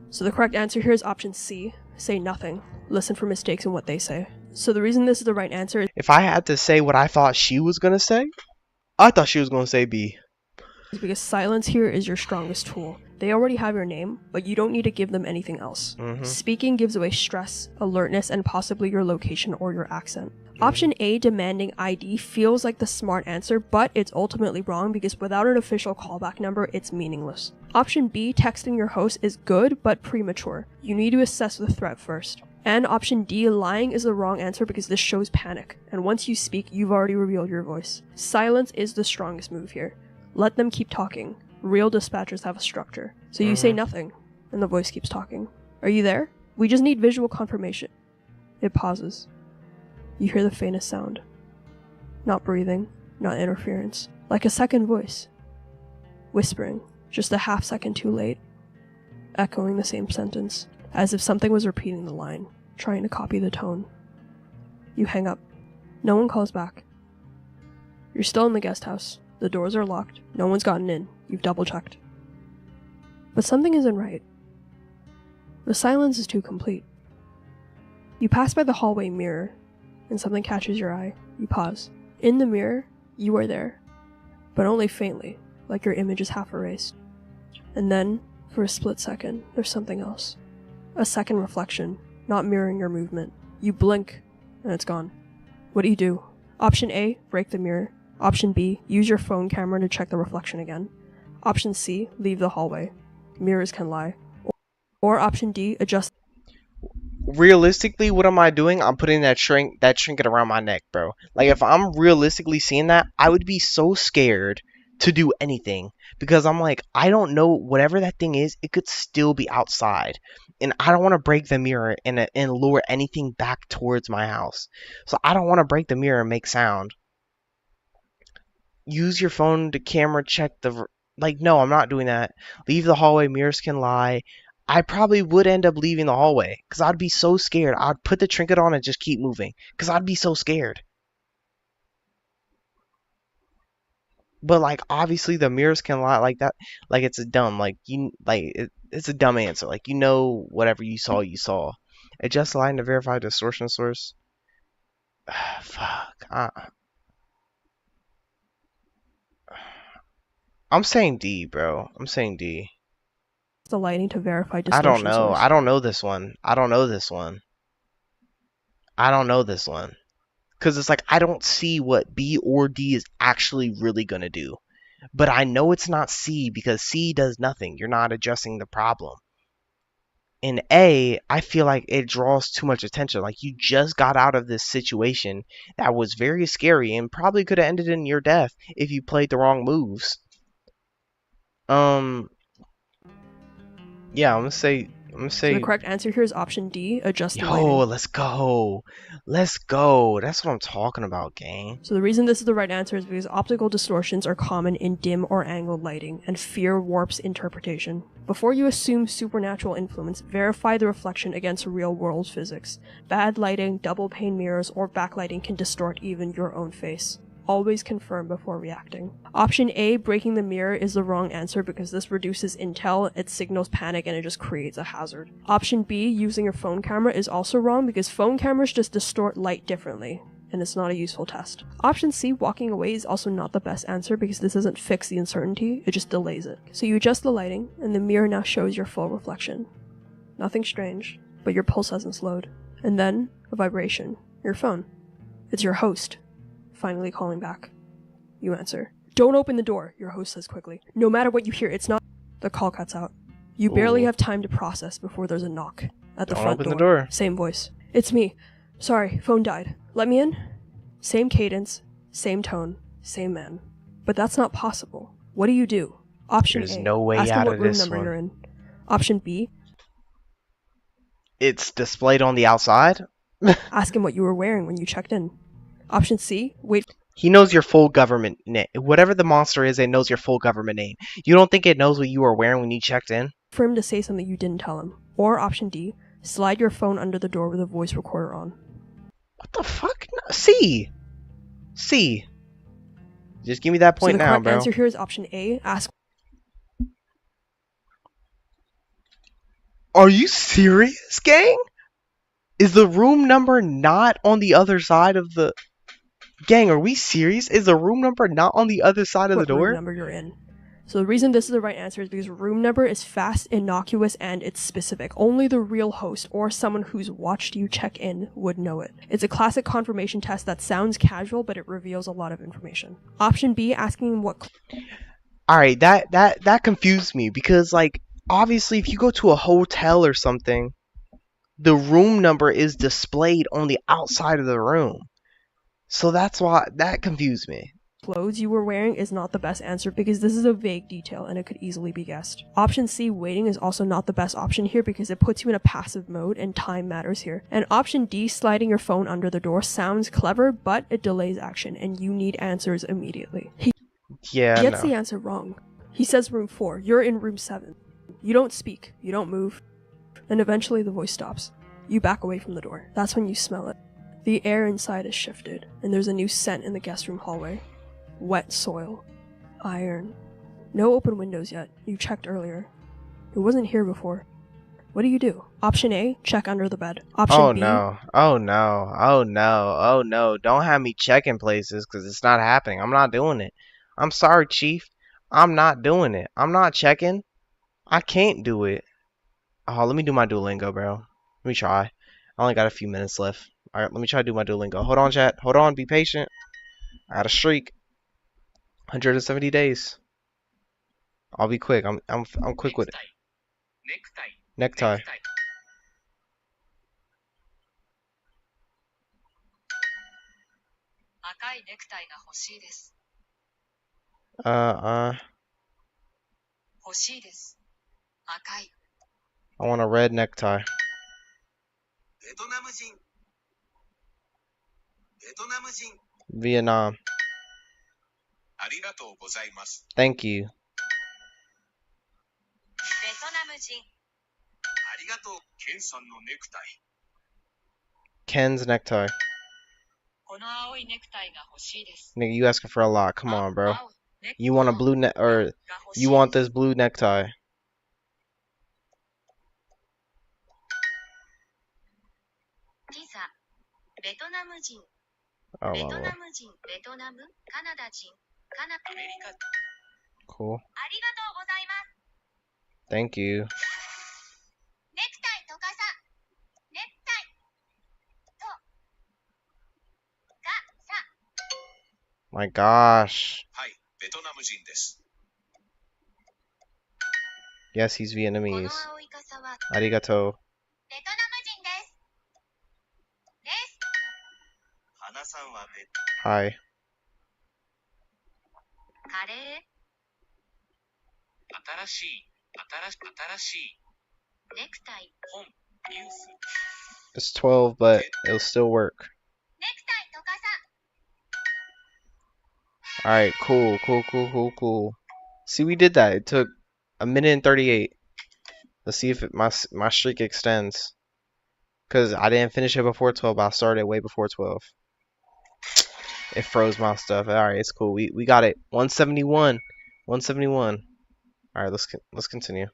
So the correct answer here is option C, say nothing. Listen for mistakes in what they say. So the reason this is the right answer is
If I had to say what I thought she was going to say, I thought she was going to say B.
because silence here is your strongest tool. They already have your name, but you don't need to give them anything else. Speaking gives away stress, alertness, and possibly your location or your accent. Option A, demanding ID, feels like the smart answer, but it's ultimately wrong because without an official callback number, it's meaningless. Option B, texting your host, is good but premature. You need to assess the threat first. And option D, lying, is the wrong answer because this shows panic, and once you speak, you've already revealed your voice. Silence is the strongest move here. Let them keep talking. Real dispatchers have a structure. So you say nothing, and the voice keeps talking. Are you there? We just need visual confirmation. It pauses. You hear the faintest sound. Not breathing, not interference. Like a second voice. Whispering, just a half second too late. Echoing the same sentence, as if something was repeating the line, trying to copy the tone. You hang up. No one calls back. You're still in the guest house. The doors are locked. No one's gotten in. You've double-checked. But something isn't right. The silence is too complete. You pass by the hallway mirror, and something catches your eye. You pause. In the mirror, you are there, but only faintly, like your image is half erased. And then, for a split second, there's something else. A second reflection, not mirroring your movement. You blink, and it's gone. What do? Option A, break the mirror. Option B, use your phone camera to check the reflection again. Option C, leave the hallway. Mirrors can lie. Or option D, adjust.
Realistically, what am I doing? I'm putting that trinket around my neck, bro. Like, if I'm realistically seeing that, I would be so scared to do anything because I'm like, I don't know, whatever that thing is, it could still be outside, and I don't want to break the mirror and lure anything back towards my house. So I don't want to break the mirror and make sound. Use your phone to camera check the no, I'm not doing that. Leave the hallway, mirrors can lie. I probably would end up leaving the hallway because I'd be so scared. I'd put the trinket on and just keep moving because I'd be so scared. But like, obviously the mirrors can lie like that. Like, it's a dumb, it's a dumb answer. Like, whatever you saw. Adjust the line to verify distortion source. Fuck. I'm saying D, bro. I'm saying D.
The lighting to verify distortion.
I don't know.
Source.
I don't know this one. I don't know this one. Because it's like, I don't see what B or D is actually really going to do. But I know it's not C because C does nothing. You're not addressing the problem. In A, I feel like it draws too much attention. Like, you just got out of this situation that was very scary and probably could have ended in your death if you played the wrong moves. Yeah, I'm gonna say.
So the correct answer here is option D, adjust the
lighting.
lighting.
Let's go. Let's go. That's what I'm talking about, gang.
So the reason this is the right answer is because optical distortions are common in dim or angled lighting, and fear warps interpretation. Before you assume supernatural influence, verify the reflection against real-world physics. Bad lighting, double-pane mirrors, or backlighting can distort even your own face. Always confirm before reacting. Option A, breaking the mirror, is the wrong answer because this reduces intel, it signals panic, and it just creates a hazard. Option B, using your phone camera, is also wrong because phone cameras just distort light differently, and it's not a useful test. Option C, walking away, is also not the best answer because this doesn't fix the uncertainty, it just delays it. So you adjust the lighting, and the mirror now shows your full reflection. Nothing strange, but your pulse hasn't slowed. And then, a vibration. Your phone. It's your host. Finally calling back. You answer. Don't open the door, your host says quickly. No matter what you hear, it's not. The call cuts out. You barely have time to process before there's a knock at the front door. Open the door. Same voice. It's me. Sorry, phone died. Let me in? Same cadence, same tone, same man. But that's not possible. What do? Option
There's
A.
no way
Ask
out
him what
of
room
this
number
one.
you're in. Option B.
It's displayed on the outside?
Ask him what you were wearing when you checked in. Option C. Wait.
He knows your full government name. Whatever the monster is, it knows your full government name. You don't think it knows what you were wearing when you checked in?
For him to say something you didn't tell him. Or option D. Slide your phone under the door with a voice recorder on.
What the fuck? No, C. C. Just give me that
So
point
the
now,
correct
bro.
answer here is option A. Ask.
Are you serious, gang? Is the room number not on the other side of the... Gang, are we serious? Is the room number not on the other side of the
What room
door?
number you're in. So the reason this is the right answer is because room number is fast, innocuous, and it's specific. Only the real host or someone who's watched you check in would know it. It's a classic confirmation test that sounds casual, but it reveals a lot of information. Option B, asking what...
Alright, that confused me because, like, obviously if you go to a hotel or something, the room number is displayed on the outside of the room. So that's why that confused me.
Clothes you were wearing is not the best answer because this is a vague detail and it could easily be guessed. Option C, waiting, is also not the best option here because it puts you in a passive mode and time matters here. And option D, sliding your phone under the door, sounds clever, but it delays action and you need answers immediately. He gets the answer wrong. He says room 4, you're in room 7. You don't speak, you don't move, and eventually the voice stops. You back away from the door. That's when you smell it. The air inside is shifted, and there's a new scent in the guest room hallway. Wet soil. Iron. No open windows yet. You checked earlier. It wasn't here before. What do? Option A, check under the bed. Option B...
no. Oh no. Oh no. Oh no. Don't have me checking places because it's not happening. I'm not doing it. I'm sorry, Chief. I'm not doing it. I'm not checking. I can't do it. Oh, let me do my Duolingo, bro. Let me try. I only got a few minutes left. Alright, let me try to do my Duolingo. Hold on, chat. Hold on. Be patient. I got a streak. 170 days. I'll be quick. I'm quick with it. Necktie.
赤いネクタイが欲しいです。欲しいです。赤い。
I want a red necktie.
ベトナム人。ベトナム人。
Vietnam.
ありがとうございます。
Thank you.
ベトナム人。ありがとう。ケンさんのネクタイ。
Ken's necktie.
この青いネクタイが欲しいです。
Nigga, you asking for a lot. Come on, bro. You want a blue or you want this blue necktie?
ピザ。ベトナム人。
Oh,
ベ
wow,
ト
wow.
ナム人。ベトナム。カナダ人。アメリカ。
Cool.
ありがとうございます。
Thank you.
ネクタイとかさ。ネクタイ。と。がさ。
My gosh.
はい、ベトナム人です。
Yes, he's
この
Vietnamese.
青い傘は
Arigato.
ベトナム人です。です。花さんはベ
Hi.
カレー。新しい。新しい。ネクタイ。本。ニュース。
It's 12, but it'll still work.
ネクタイとかさ。
Alright, cool, cool, cool, cool, cool. See, we did that. It took a minute and 38. Let's see if my streak extends. Because I didn't finish it before 12, but I started way before 12. It froze my stuff. Alright, it's cool. We got it. 171. 171. Alright, let's continue.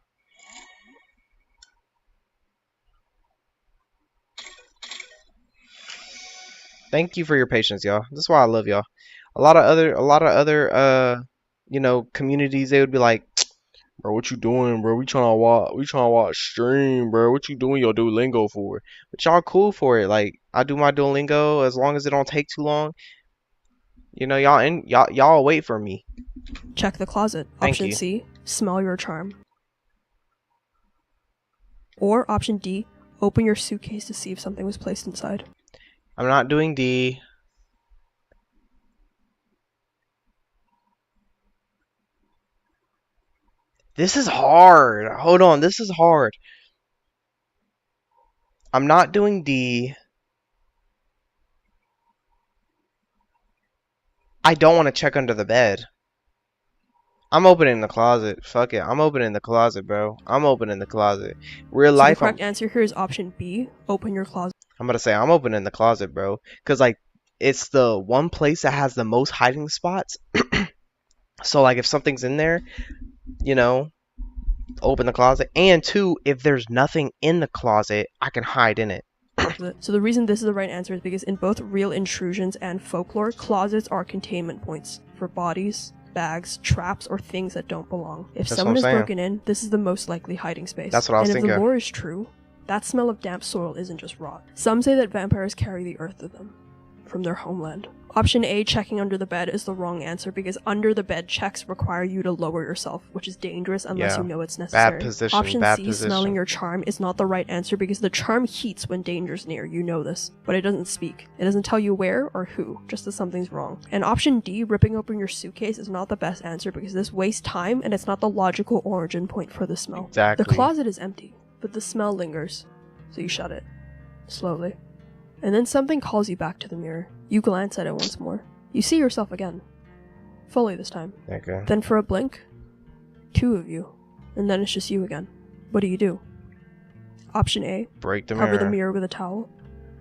Thank you for your patience, y'all. This is why I love y'all. A lot of other you know, communities, they would be like, bro, what you doing, bro? We trying to watch stream, bro. What you doing your Duolingo for? But y'all cool for it. Like, I do my Duolingo as long as it don't take too long. You know, y'all wait for me.
Check the closet.
Thank
Option
you.
C, smell your charm. Or option D, open your suitcase to see if something was placed inside.
I'm not doing D. This is hard. Hold on, this is hard. I'm not doing D. I don't want to check under the bed. I'm opening the closet. Fuck it. I'm opening the closet, bro. I'm opening the closet. Real
So
life.
the correct answer here is option B, open your closet.
I'm gonna say I'm opening the closet, bro, because like it's the one place that has the most hiding spots. So like if something's in there, you know, open the closet. And two, if there's nothing in the closet, I can hide in it.
So the reason this is the right answer is because in both real intrusions and folklore, closets are containment points for bodies, bags, traps, or things that don't belong. If
That's
someone
what
is
I'm saying.
broken in, this is the most likely hiding space.
That's what I was
and if
thinking.
the lore is true, that smell of damp soil isn't just rot. Some say that vampires carry the earth with them from their homeland. Option A, checking under the bed, is the wrong answer because under the bed checks require you to lower yourself, which is dangerous unless
Yeah.
you know it's necessary.
Bad position,
Option
bad
C,
position.
smelling your charm, is not the right answer because the charm heats when danger's near. You know this, but it doesn't speak. It doesn't tell you where or who, just that something's wrong. And option D, ripping open your suitcase, is not the best answer because this wastes time and it's not the logical origin point for the smell.
Exactly.
The closet is empty, but the smell lingers, so you shut it slowly. And then something calls you back to the mirror. You glance at it once more. You see yourself again. Fully this time.
Okay.
Then for a blink, two of you. And then it's just you again. What do? Option A,
Break the
cover
mirror.
the mirror with a towel.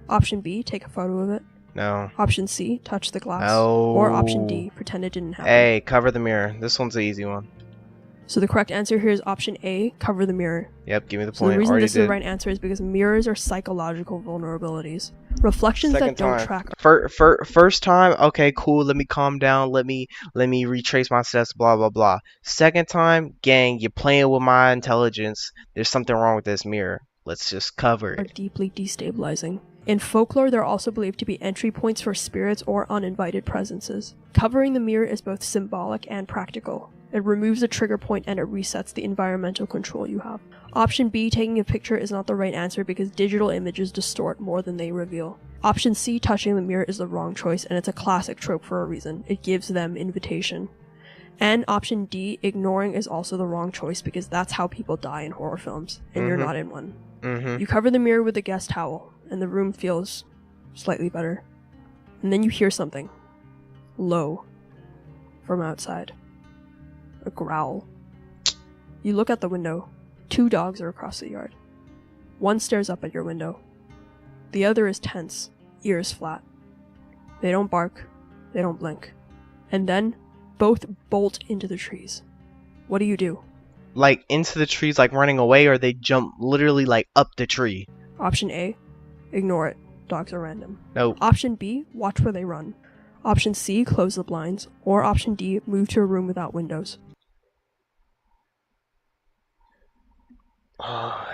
Option B, take a photo of it.
No.
Option C, touch the glass.
No.
Or option D, pretend it didn't happen.
Hey, cover the mirror. This one's the easy one.
So the correct answer here is option A, cover the mirror.
Yep, give me the
So the
point.
reason
Already
this is
did.
the right answer is because mirrors are psychological vulnerabilities. Reflections
Second
that don't
time.
track.
First time, okay, cool. Let me calm down. Let me retrace my steps. Blah blah blah. Second time, gang, you're playing with my intelligence. There's something wrong with this mirror. Let's just cover
Are
it.
deeply destabilizing. In folklore, they're also believed to be entry points for spirits or uninvited presences. Covering the mirror is both symbolic and practical. It removes a trigger point and it resets the environmental control you have. Option B, taking a picture, is not the right answer because digital images distort more than they reveal. Option C, touching the mirror, is the wrong choice, and it's a classic trope for a reason. It gives them invitation. And option D, ignoring, is also the wrong choice because that's how people die in horror films, and you're not in one. You cover the mirror with a guest towel, and the room feels slightly better. And then you hear something. Low. From outside. A growl. You look out the window. 2 dogs are across the yard. One stares up at your window. The other is tense, ears flat. They don't bark. They don't blink. And then, both bolt into the trees. What do?
Like into the trees, like running away, or they jump literally like up the tree.
Option A, ignore it. Dogs are random.
Nope.
Option B, watch where they run. Option C, close the blinds. Or option D, move to a room without windows.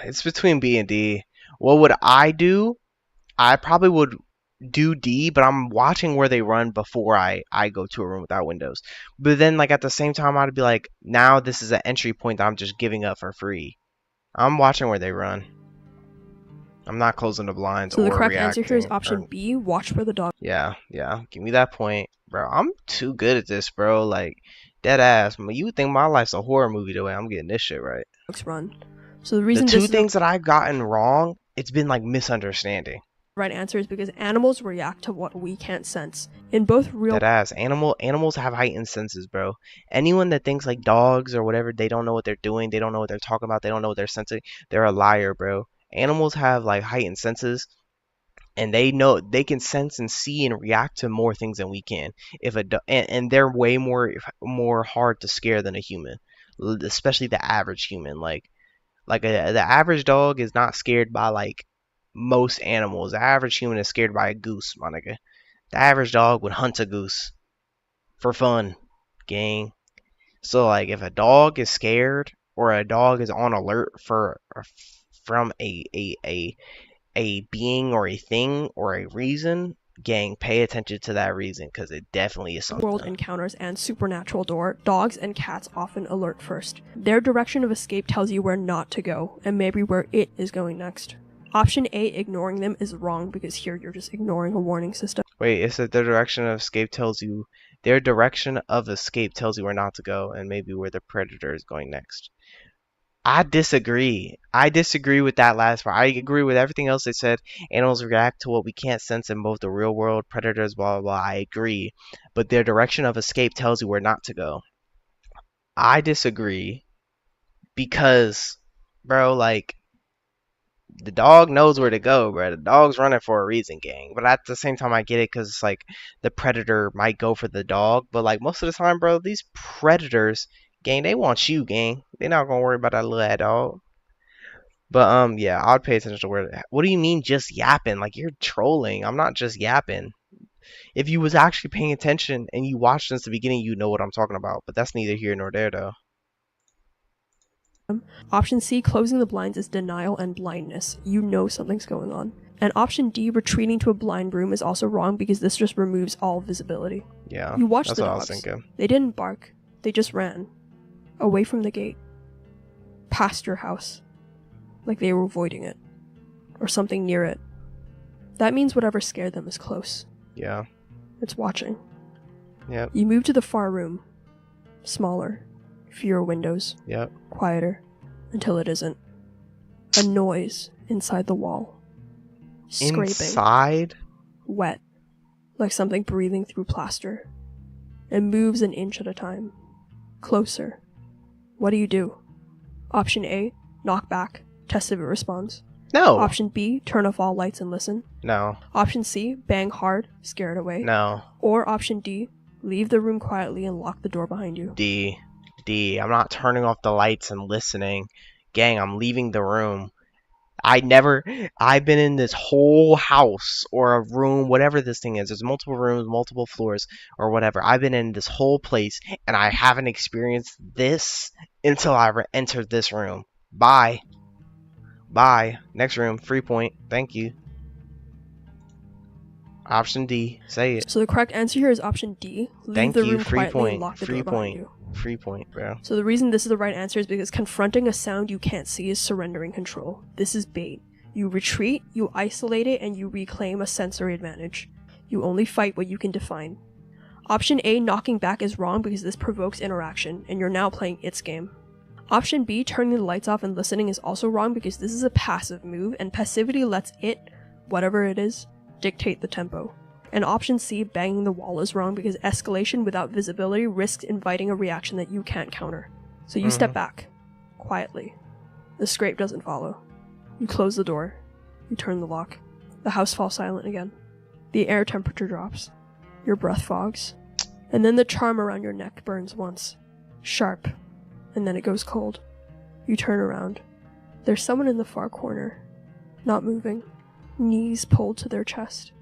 It's between B and D. What would I do? I probably would do D, but I'm watching where they run before I go to a room without windows. But then, like, at the same time, I'd be like, now this is an entry point that I'm just giving up for free. I'm watching where they run. I'm not closing the blinds
So
or
the correct answer here is
reacting,
option
or-
B, watch where the dog.
Yeah. Give me that point. Bro, I'm too good at this, bro. Like, dead ass. You would think my life's a horror movie the way I'm getting this shit right.
Dogs run. So the
The
reason
two
this is
things that I've gotten wrong, it's been like misunderstanding.
the right answer is because animals react to what we can't sense. In both real
Dead ass. Animals have heightened senses, bro. Anyone that thinks like dogs or whatever, they don't know what they're doing, they don't know what they're talking about, they don't know what they're sensing, they're a liar, bro. Animals have like heightened senses, and they know they can sense and see and react to more things than we can. And they're way more hard to scare than a human, especially the average human. The average dog is not scared by like most animals. The average human is scared by a goose, my nigga. The average dog would hunt a goose for fun, gang. So like if a dog is scared or a dog is on alert from a being or a thing or a reason, gang, pay attention to that reason because it definitely is something.
world encounters and supernatural door, dogs and cats often alert first. Their direction of escape tells you where not to go, and maybe where it is going next. Option A, ignoring them, is wrong because here you're just ignoring a warning system.
Wait, it said their direction of escape tells you where not to go and maybe where the predator is going next. I disagree. I disagree with that last part. I agree with everything else they said. Animals react to what we can't sense in both the real world, predators, blah, blah, blah. I agree. But their direction of escape tells you where not to go. I disagree because, bro, like, the dog knows where to go, bro. The dog's running for a reason, gang. But at the same time, I get it because it's like the predator might go for the dog. But like most of the time, bro, these predators, gang, they want you, gang. They're not gonna worry about that little ass dog. But yeah, I'd pay attention to where. What do you mean just yapping? Like you're trolling. I'm not just yapping. If you was actually paying attention and you watched since the beginning, you know what I'm talking about. But that's neither here nor there, though.
Option C, closing the blinds, is denial and blindness. You know something's going on. And option D, retreating to a blind room, is also wrong because this just removes all visibility.
Yeah,
You watched
that's
the
what
dogs.
I was thinking.
They didn't bark. They just ran. Away from the gate. Past your house. Like they were avoiding it. Or something near it. That means whatever scared them is close.
Yeah.
It's watching.
Yep.
You move to the far room. Smaller. Fewer windows.
Yep.
Quieter. Until it isn't. A noise inside the wall. Scraping.
Inside?
Wet. Like something breathing through plaster. It moves an inch at a time. Closer. What do? Option A, knock back. Test if it responds.
No.
Option B, turn off all lights and listen.
No.
Option C, bang hard, scare it away.
No.
Or option D, leave the room quietly and lock the door behind you.
D. I'm not turning off the lights and listening. Gang, I'm leaving the room. I've been in this whole house or a room, whatever this thing is. There's multiple rooms, multiple floors, or whatever. I've been in this whole place, and I haven't experienced this until I entered this room. Bye. Next room, free point. Thank you. Option D. Say it.
So the correct answer here is option D. Leave
Thank
the
you.
room
Free
quietly
point.
and lock the
Free
door behind
point.
you.
Free point, bro.
So the reason this is the right answer is because confronting a sound you can't see is surrendering control. This is bait. You retreat, you isolate it, and you reclaim a sensory advantage. You only fight what you can define. Option A, knocking back, is wrong because this provokes interaction, and you're now playing its game. Option B, turning the lights off and listening, is also wrong because this is a passive move, and passivity lets it, whatever it is, dictate the tempo. And option C, banging the wall, is wrong because escalation without visibility risks inviting a reaction that you can't counter. So you step back, quietly. The scrape doesn't follow. You close the door. You turn the lock. The house falls silent again. The air temperature drops. Your breath fogs. And then the charm around your neck burns once. Sharp. And then it goes cold. You turn around. There's someone in the far corner. Not moving. Knees pulled to their chest.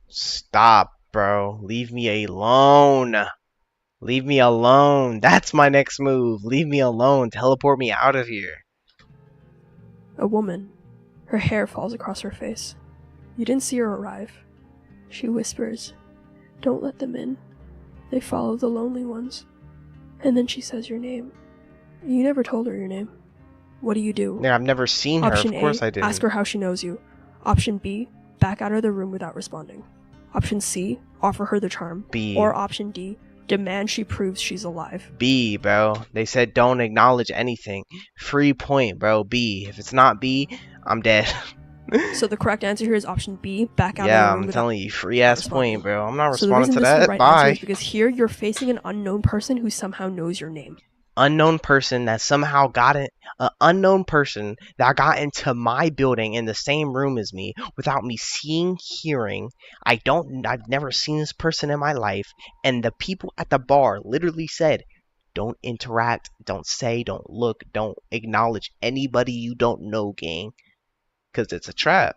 Stop, bro. Leave me alone. Leave me alone. That's my next move. Leave me alone. Teleport me out of here.
A woman. Her hair falls across her face. You didn't see her arrive. She whispers, "Don't let them in. They follow the lonely ones." And then she says your name. You never told her your name. What do?
Yeah, I've never seen her.
Option
Of course
A,
I didn't.
ask her how she knows you. Option B, back out of the room without responding. Option C, offer her the charm.
B.
Or option D, demand she proves she's alive.
B, bro. They said don't acknowledge anything. Free point, bro. B. If it's not B, I'm dead.
So the correct answer here is option B, back out
Yeah,
of the room
I'm
without
telling you, free ass
responding.
point, bro. I'm not
So the
responding
reason
to
this is the
that.
right answer
Bye.
is because here you're facing an unknown person who somehow knows your name.
Unknown person that somehow got it. An unknown person that got into my building in the same room as me without me seeing, hearing. I've never seen this person in my life, and the people at the bar literally said, "Don't interact, don't say, don't look, don't acknowledge anybody you don't know, gang, because it's a trap."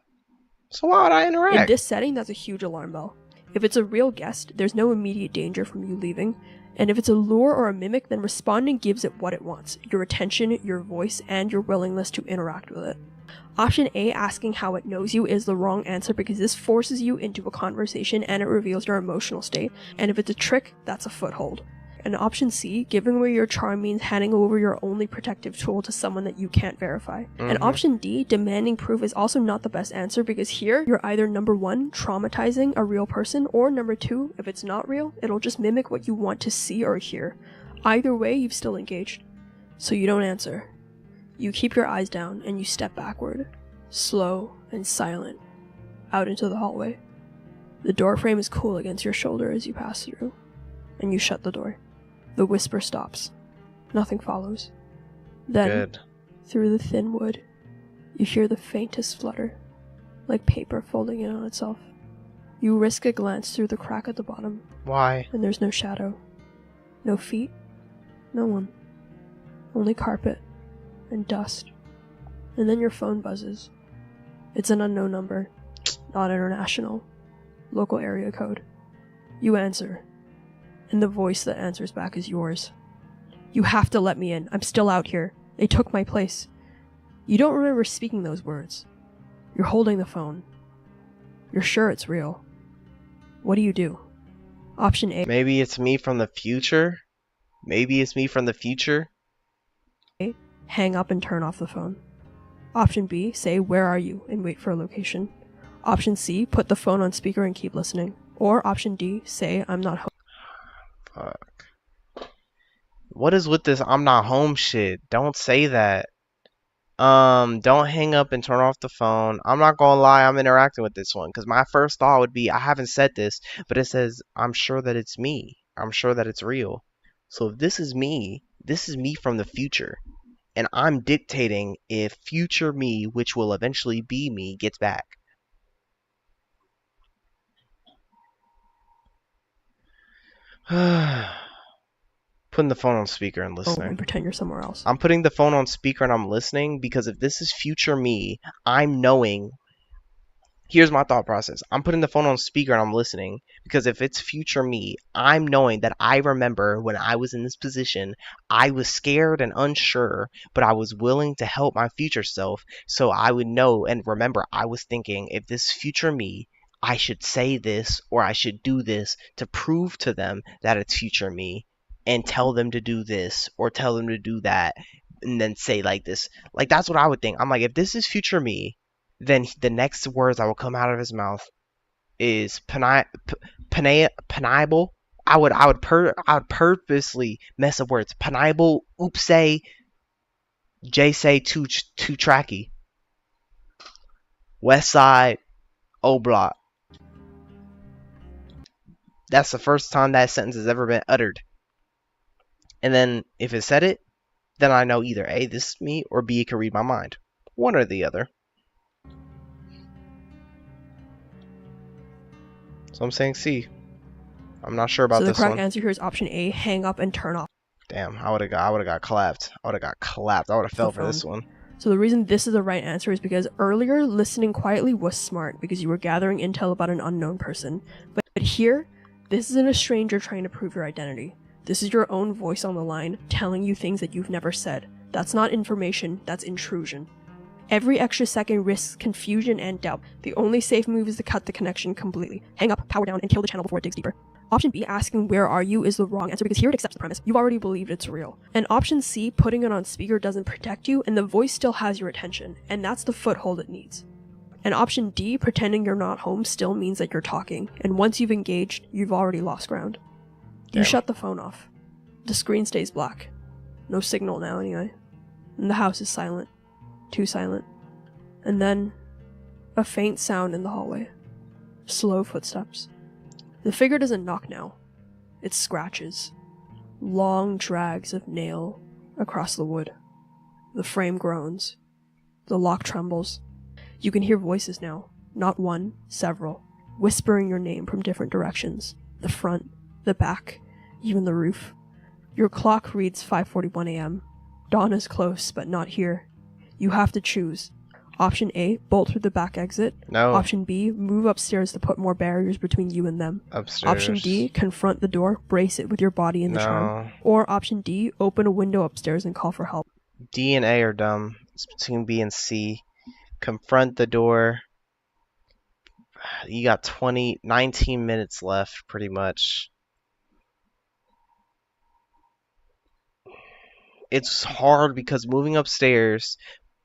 So why would I interact?
In this setting, that's a huge alarm bell. If it's a real guest, there's no immediate danger from you leaving. And if it's a lure or a mimic, then responding gives it what it wants: your attention, your voice, and your willingness to interact with it. Option A, asking how it knows you, is the wrong answer because this forces you into a conversation and it reveals your emotional state. And if it's a trick, that's a foothold. And option C, giving away your charm, means handing over your only protective tool to someone that you can't verify. And option D, demanding proof, is also not the best answer because here you're either number 1, traumatizing a real person, or number 2, if it's not real, it'll just mimic what you want to see or hear. Either way, you've still engaged. So you don't answer. You keep your eyes down and you step backward, slow and silent, out into the hallway. The door frame is cool against your shoulder as you pass through, and you shut the door. The whisper stops. Nothing follows. Then,
Good.
through the thin wood, You hear the faintest flutter, like paper folding in on itself. You risk a glance through the crack at the bottom.
Why?
And there's no shadow. No feet. No one. Only carpet. And dust. And then your phone buzzes. It's an unknown number. Not international. Local area code. You answer. And the voice that answers back is yours. You have to let me in. I'm still out here. They took my place. You don't remember speaking those words. You're holding the phone. You're sure it's real. What do? Option A.
Maybe it's me from the future? Maybe it's me from the future?
Hang up and turn off the phone. Option B. Say, "Where are you?" and wait for a location. Option C. Put the phone on speaker and keep listening. Or Option D. Say, "I'm not home."
Fuck. What is with this I'm not home shit? Don't say that. Don't hang up and turn off the phone. I'm not gonna lie, I'm interacting with this one because my first thought would be, I haven't said this, but it says, I'm sure that it's me. I'm sure that it's real. So if this is me from the future, and I'm dictating if future me, which will eventually be me, gets back. Putting the phone on speaker and listening.
And pretend you're somewhere else.
I'm putting the phone on speaker and I'm listening because if this is future me, I'm knowing. Here's my thought process. I'm putting the phone on speaker and I'm listening because if it's future me, I'm knowing that I remember when I was in this position, I was scared and unsure, but I was willing to help my future self, so I would know and remember I was thinking, if this future me, I should say this or I should do this to prove to them that it's future me. And tell them to do this or tell them to do that and then say like this. Like, that's what I would think. I'm like, if this is future me, then the next words that will come out of his mouth is penible. I would purposely mess up words. Penible, oopsay, Tj2rackyy. West Side, O Block. That's the first time that sentence has ever been uttered. And then if it said it, then I know either A, this is me, or B, it can read my mind. One or the other. So I'm saying C. I'm not sure about this one.
So the correct answer here is Option A, hang up and turn off.
Damn, I would have got clapped. I would have fell for this one.
So the reason this is the right answer is because earlier listening quietly was smart because you were gathering intel about an unknown person. But here, this isn't a stranger trying to prove your identity. This is your own voice on the line, telling you things that you've never said. That's not information, that's intrusion. Every extra second risks confusion and doubt. The only safe move is to cut the connection completely. Hang up, power down, and kill the channel before it digs deeper. Option B, asking where are you, is the wrong answer because here it accepts the premise. You've already believed it's real. And option C, putting it on speaker doesn't protect you, and the voice still has your attention, and that's the foothold it needs. And option D, pretending you're not home, still means that you're talking, and once you've engaged, you've already lost ground. You shut the phone off. The screen stays black. No signal now anyway. And the house is silent. Too silent. And then, a faint sound in the hallway. Slow footsteps. The figure doesn't knock now. It scratches. Long drags of nail across the wood. The frame groans. The lock trembles. You can hear voices now. Not one, several. Whispering your name from different directions. The front, the back, even the roof. Your clock reads 5:41 a.m. Dawn is close, but not here. You have to choose. Option A, bolt through the back exit.
No.
Option B, move upstairs to put more barriers between you and them.
Upstairs.
Option D, confront the door, brace it with your body in the charm. Or Option D, open a window upstairs and call for help.
D and A are dumb. It's between B and C. Confront the door. You got 19 minutes left, pretty much. It's hard because moving upstairs,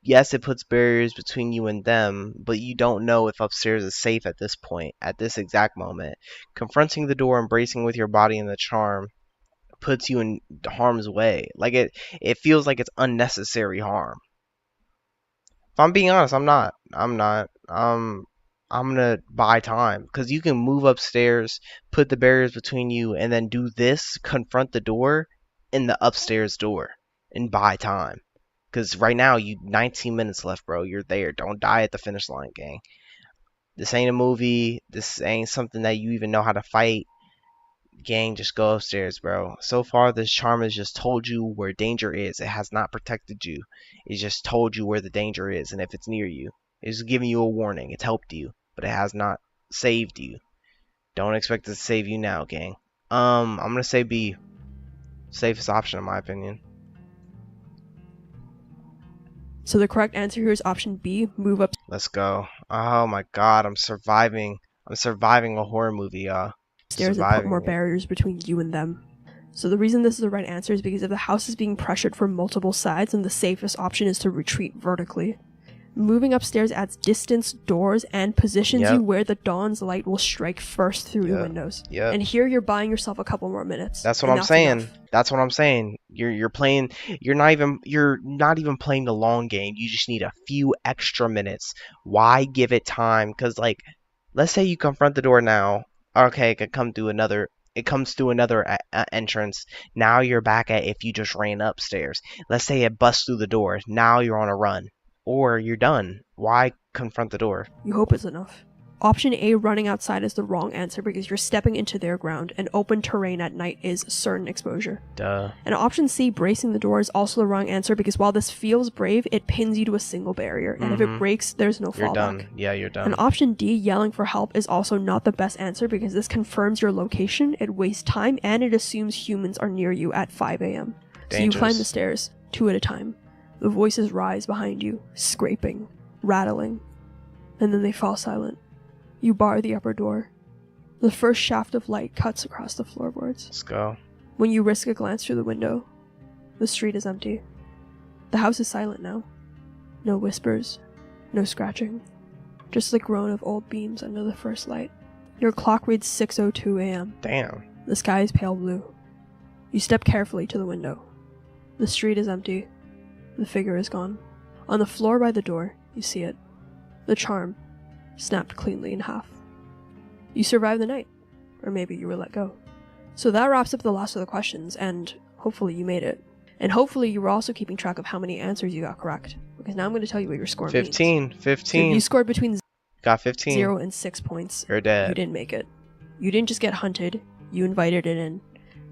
yes, it puts barriers between you and them, but you don't know if upstairs is safe at this point, at this exact moment. Confronting the door and bracing with your body in the charm puts you in harm's way. Like it feels like it's unnecessary harm. If I'm being honest, I'm not. I'm gonna buy time because you can move upstairs, put the barriers between you, and then do this, confront the door in the upstairs door, and buy time. Because right now, 19 minutes left, bro. You're there. Don't die at the finish line, gang. This ain't a movie. This ain't something that you even know how to fight. Gang, just go upstairs, bro. So far, this charm has just told you where danger is. It has not protected you. It just told you where the danger is and if it's near you. It's giving you a warning. It's helped you, but it has not saved you. Don't expect it to save you now, gang. I'm gonna say B. Safest option, in my opinion.
So the correct answer here is option B, move up.
Let's go. Oh my god, I'm surviving. I'm surviving a horror movie, y'all.
Stairs and put more barriers between you and them. So the reason this is the right answer is because if the house is being pressured from multiple sides, then the safest option is to retreat vertically. Moving upstairs adds distance, doors, and positions you where the dawn's light will strike first through the windows. And here you're buying yourself a couple more minutes.
That's what I'm saying. That's what I'm saying. You're playing. You're not even playing the long game. You just need a few extra minutes. Why give it time? Because like, let's say you confront the door now. Okay, it could come through another. It comes through another entrance. Now you're back at if you just ran upstairs. Let's say it busts through the door. Now you're on a run. Or you're done. Why confront the door?
You hope it's enough. Option A, running outside, is the wrong answer because you're stepping into their ground, and open terrain at night is certain exposure.
Duh.
And option C, bracing the door, is also the wrong answer because while this feels brave, it pins you to a single barrier, and if it breaks, there's no fallback.
You're done. Yeah, you're done.
And option D, yelling for help, is also not the best answer because this confirms your location, it wastes time, and it assumes humans are near you at 5 a.m. So you climb the stairs, 2 at a time. The voices rise behind you, scraping, rattling, and then they fall silent. You bar the upper door. The first shaft of light cuts across the floorboards.
Let's go.
When you risk a glance through the window, the street is empty. The house is silent now. No whispers, no scratching, just the groan of old beams under the first light. Your clock reads 6:02 a.m.
Damn.
The sky is pale blue. You step carefully to the window. The street is empty. The figure is gone. On the floor by the door, you see it. The charm, snapped cleanly in half. You survived the night. Or maybe you were let go. So that wraps up the last of the questions, and hopefully you made it. And hopefully you were also keeping track of how many answers you got correct. Because now I'm going to tell you what your score
15.
means.
15.
So you scored between
got 15.
0 and 6 points.
You're dead.
You didn't make it. You didn't just get hunted, you invited it in.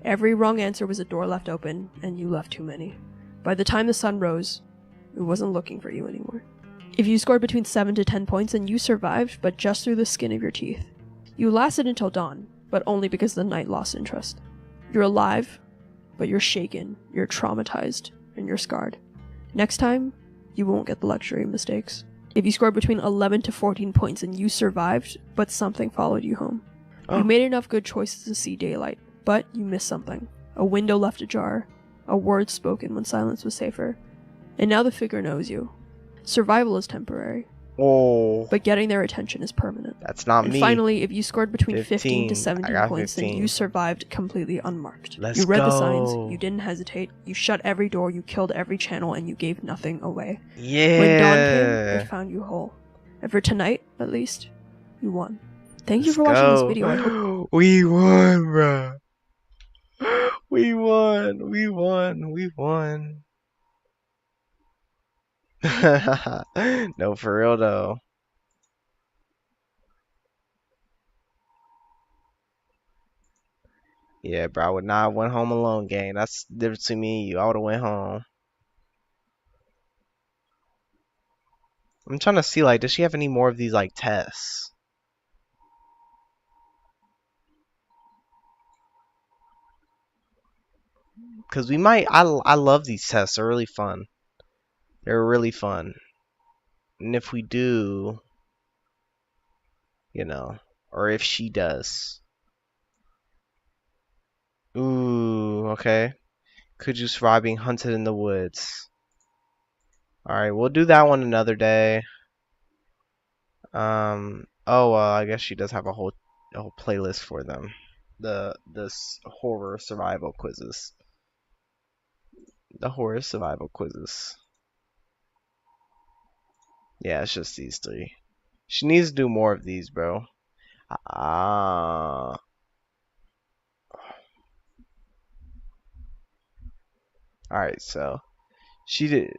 Every wrong answer was a door left open, and you left too many. By the time the sun rose, it wasn't looking for you anymore. If you scored between 7 to 10 points, then you survived, but just through the skin of your teeth. You lasted until dawn, but only because the night lost interest. You're alive, but you're shaken, you're traumatized, and you're scarred. Next time, you won't get the luxury of mistakes. If you scored between 11 to 14 points, then you survived, but something followed you home. You made enough good choices to see daylight, but you missed something. A window left ajar, a word spoken when silence was safer, and now the figure knows you. Survival is temporary, but getting their attention is permanent.
That's not
and
me.
Finally, if you scored between 15 to 17 points, 15. Then you survived completely unmarked. You read the signs, you didn't hesitate, you shut every door, you killed every channel, and you gave nothing away.
Yeah.
When dawn came, it found you whole. And for tonight, at least, you won. Thank you for watching this video. I hope
we won, bro. We won. We won. We won. No, for real though. Yeah, bro, I would not have went home alone, gang. That's the difference between me and you. I would have went home. I'm trying to see, like, does she have any more of these, like, tests? Because we might, I love these tests. They're really fun. They're really fun. And if we do, you know, or if she does. Ooh, okay. Could you survive being hunted in the woods? Alright, we'll do that one another day. I guess she does have a whole playlist for them. This horror survival quizzes. The horror survival quizzes. Yeah, it's just these 3. She needs to do more of these, bro. Alright, so she did.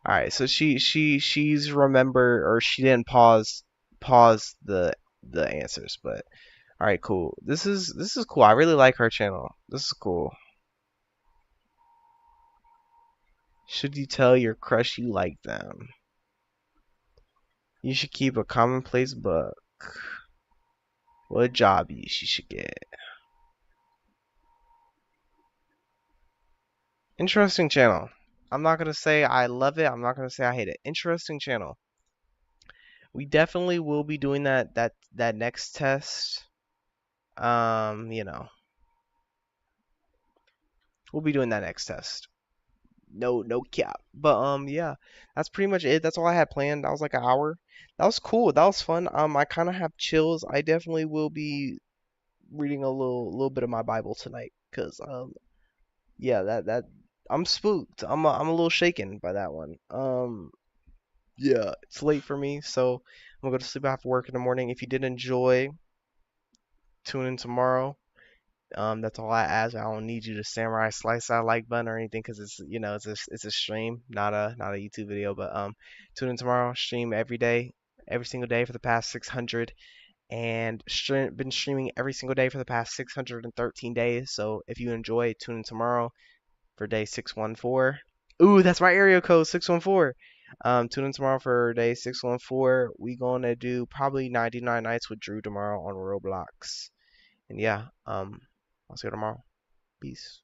All right, so she's remember, or she didn't pause the answers, but all right, cool. This is cool. I really like her channel. This is cool. Should you tell your crush you like them? You should keep a commonplace book. What job she should get? Interesting channel. I'm not gonna say I love it. I'm not gonna say I hate it. Interesting channel. We definitely will be doing that next test. You know, we'll be doing that next test. No cap. But yeah, that's pretty much it. That's all I had planned. That was like an hour. That was cool. That was fun. I kind of have chills. I definitely will be reading a little bit of my Bible tonight, cause yeah, that I'm spooked. I'm a little shaken by that one. Yeah, it's late for me, so I'm gonna go to sleep. I have to work in the morning. If you did enjoy, tune in tomorrow. That's all I ask. I don't need you to samurai slice that like button or anything, because it's a stream, not a YouTube video. But tune in tomorrow. Stream every day, every single day for the past 600, and been streaming every single day for the past 613 days. So if you enjoy, tune in tomorrow for day 614. Ooh, that's my area code, 614. Tune in tomorrow for day 614. We gonna do probably 99 nights with Drew tomorrow on Roblox. And yeah, I'll see you tomorrow. Peace.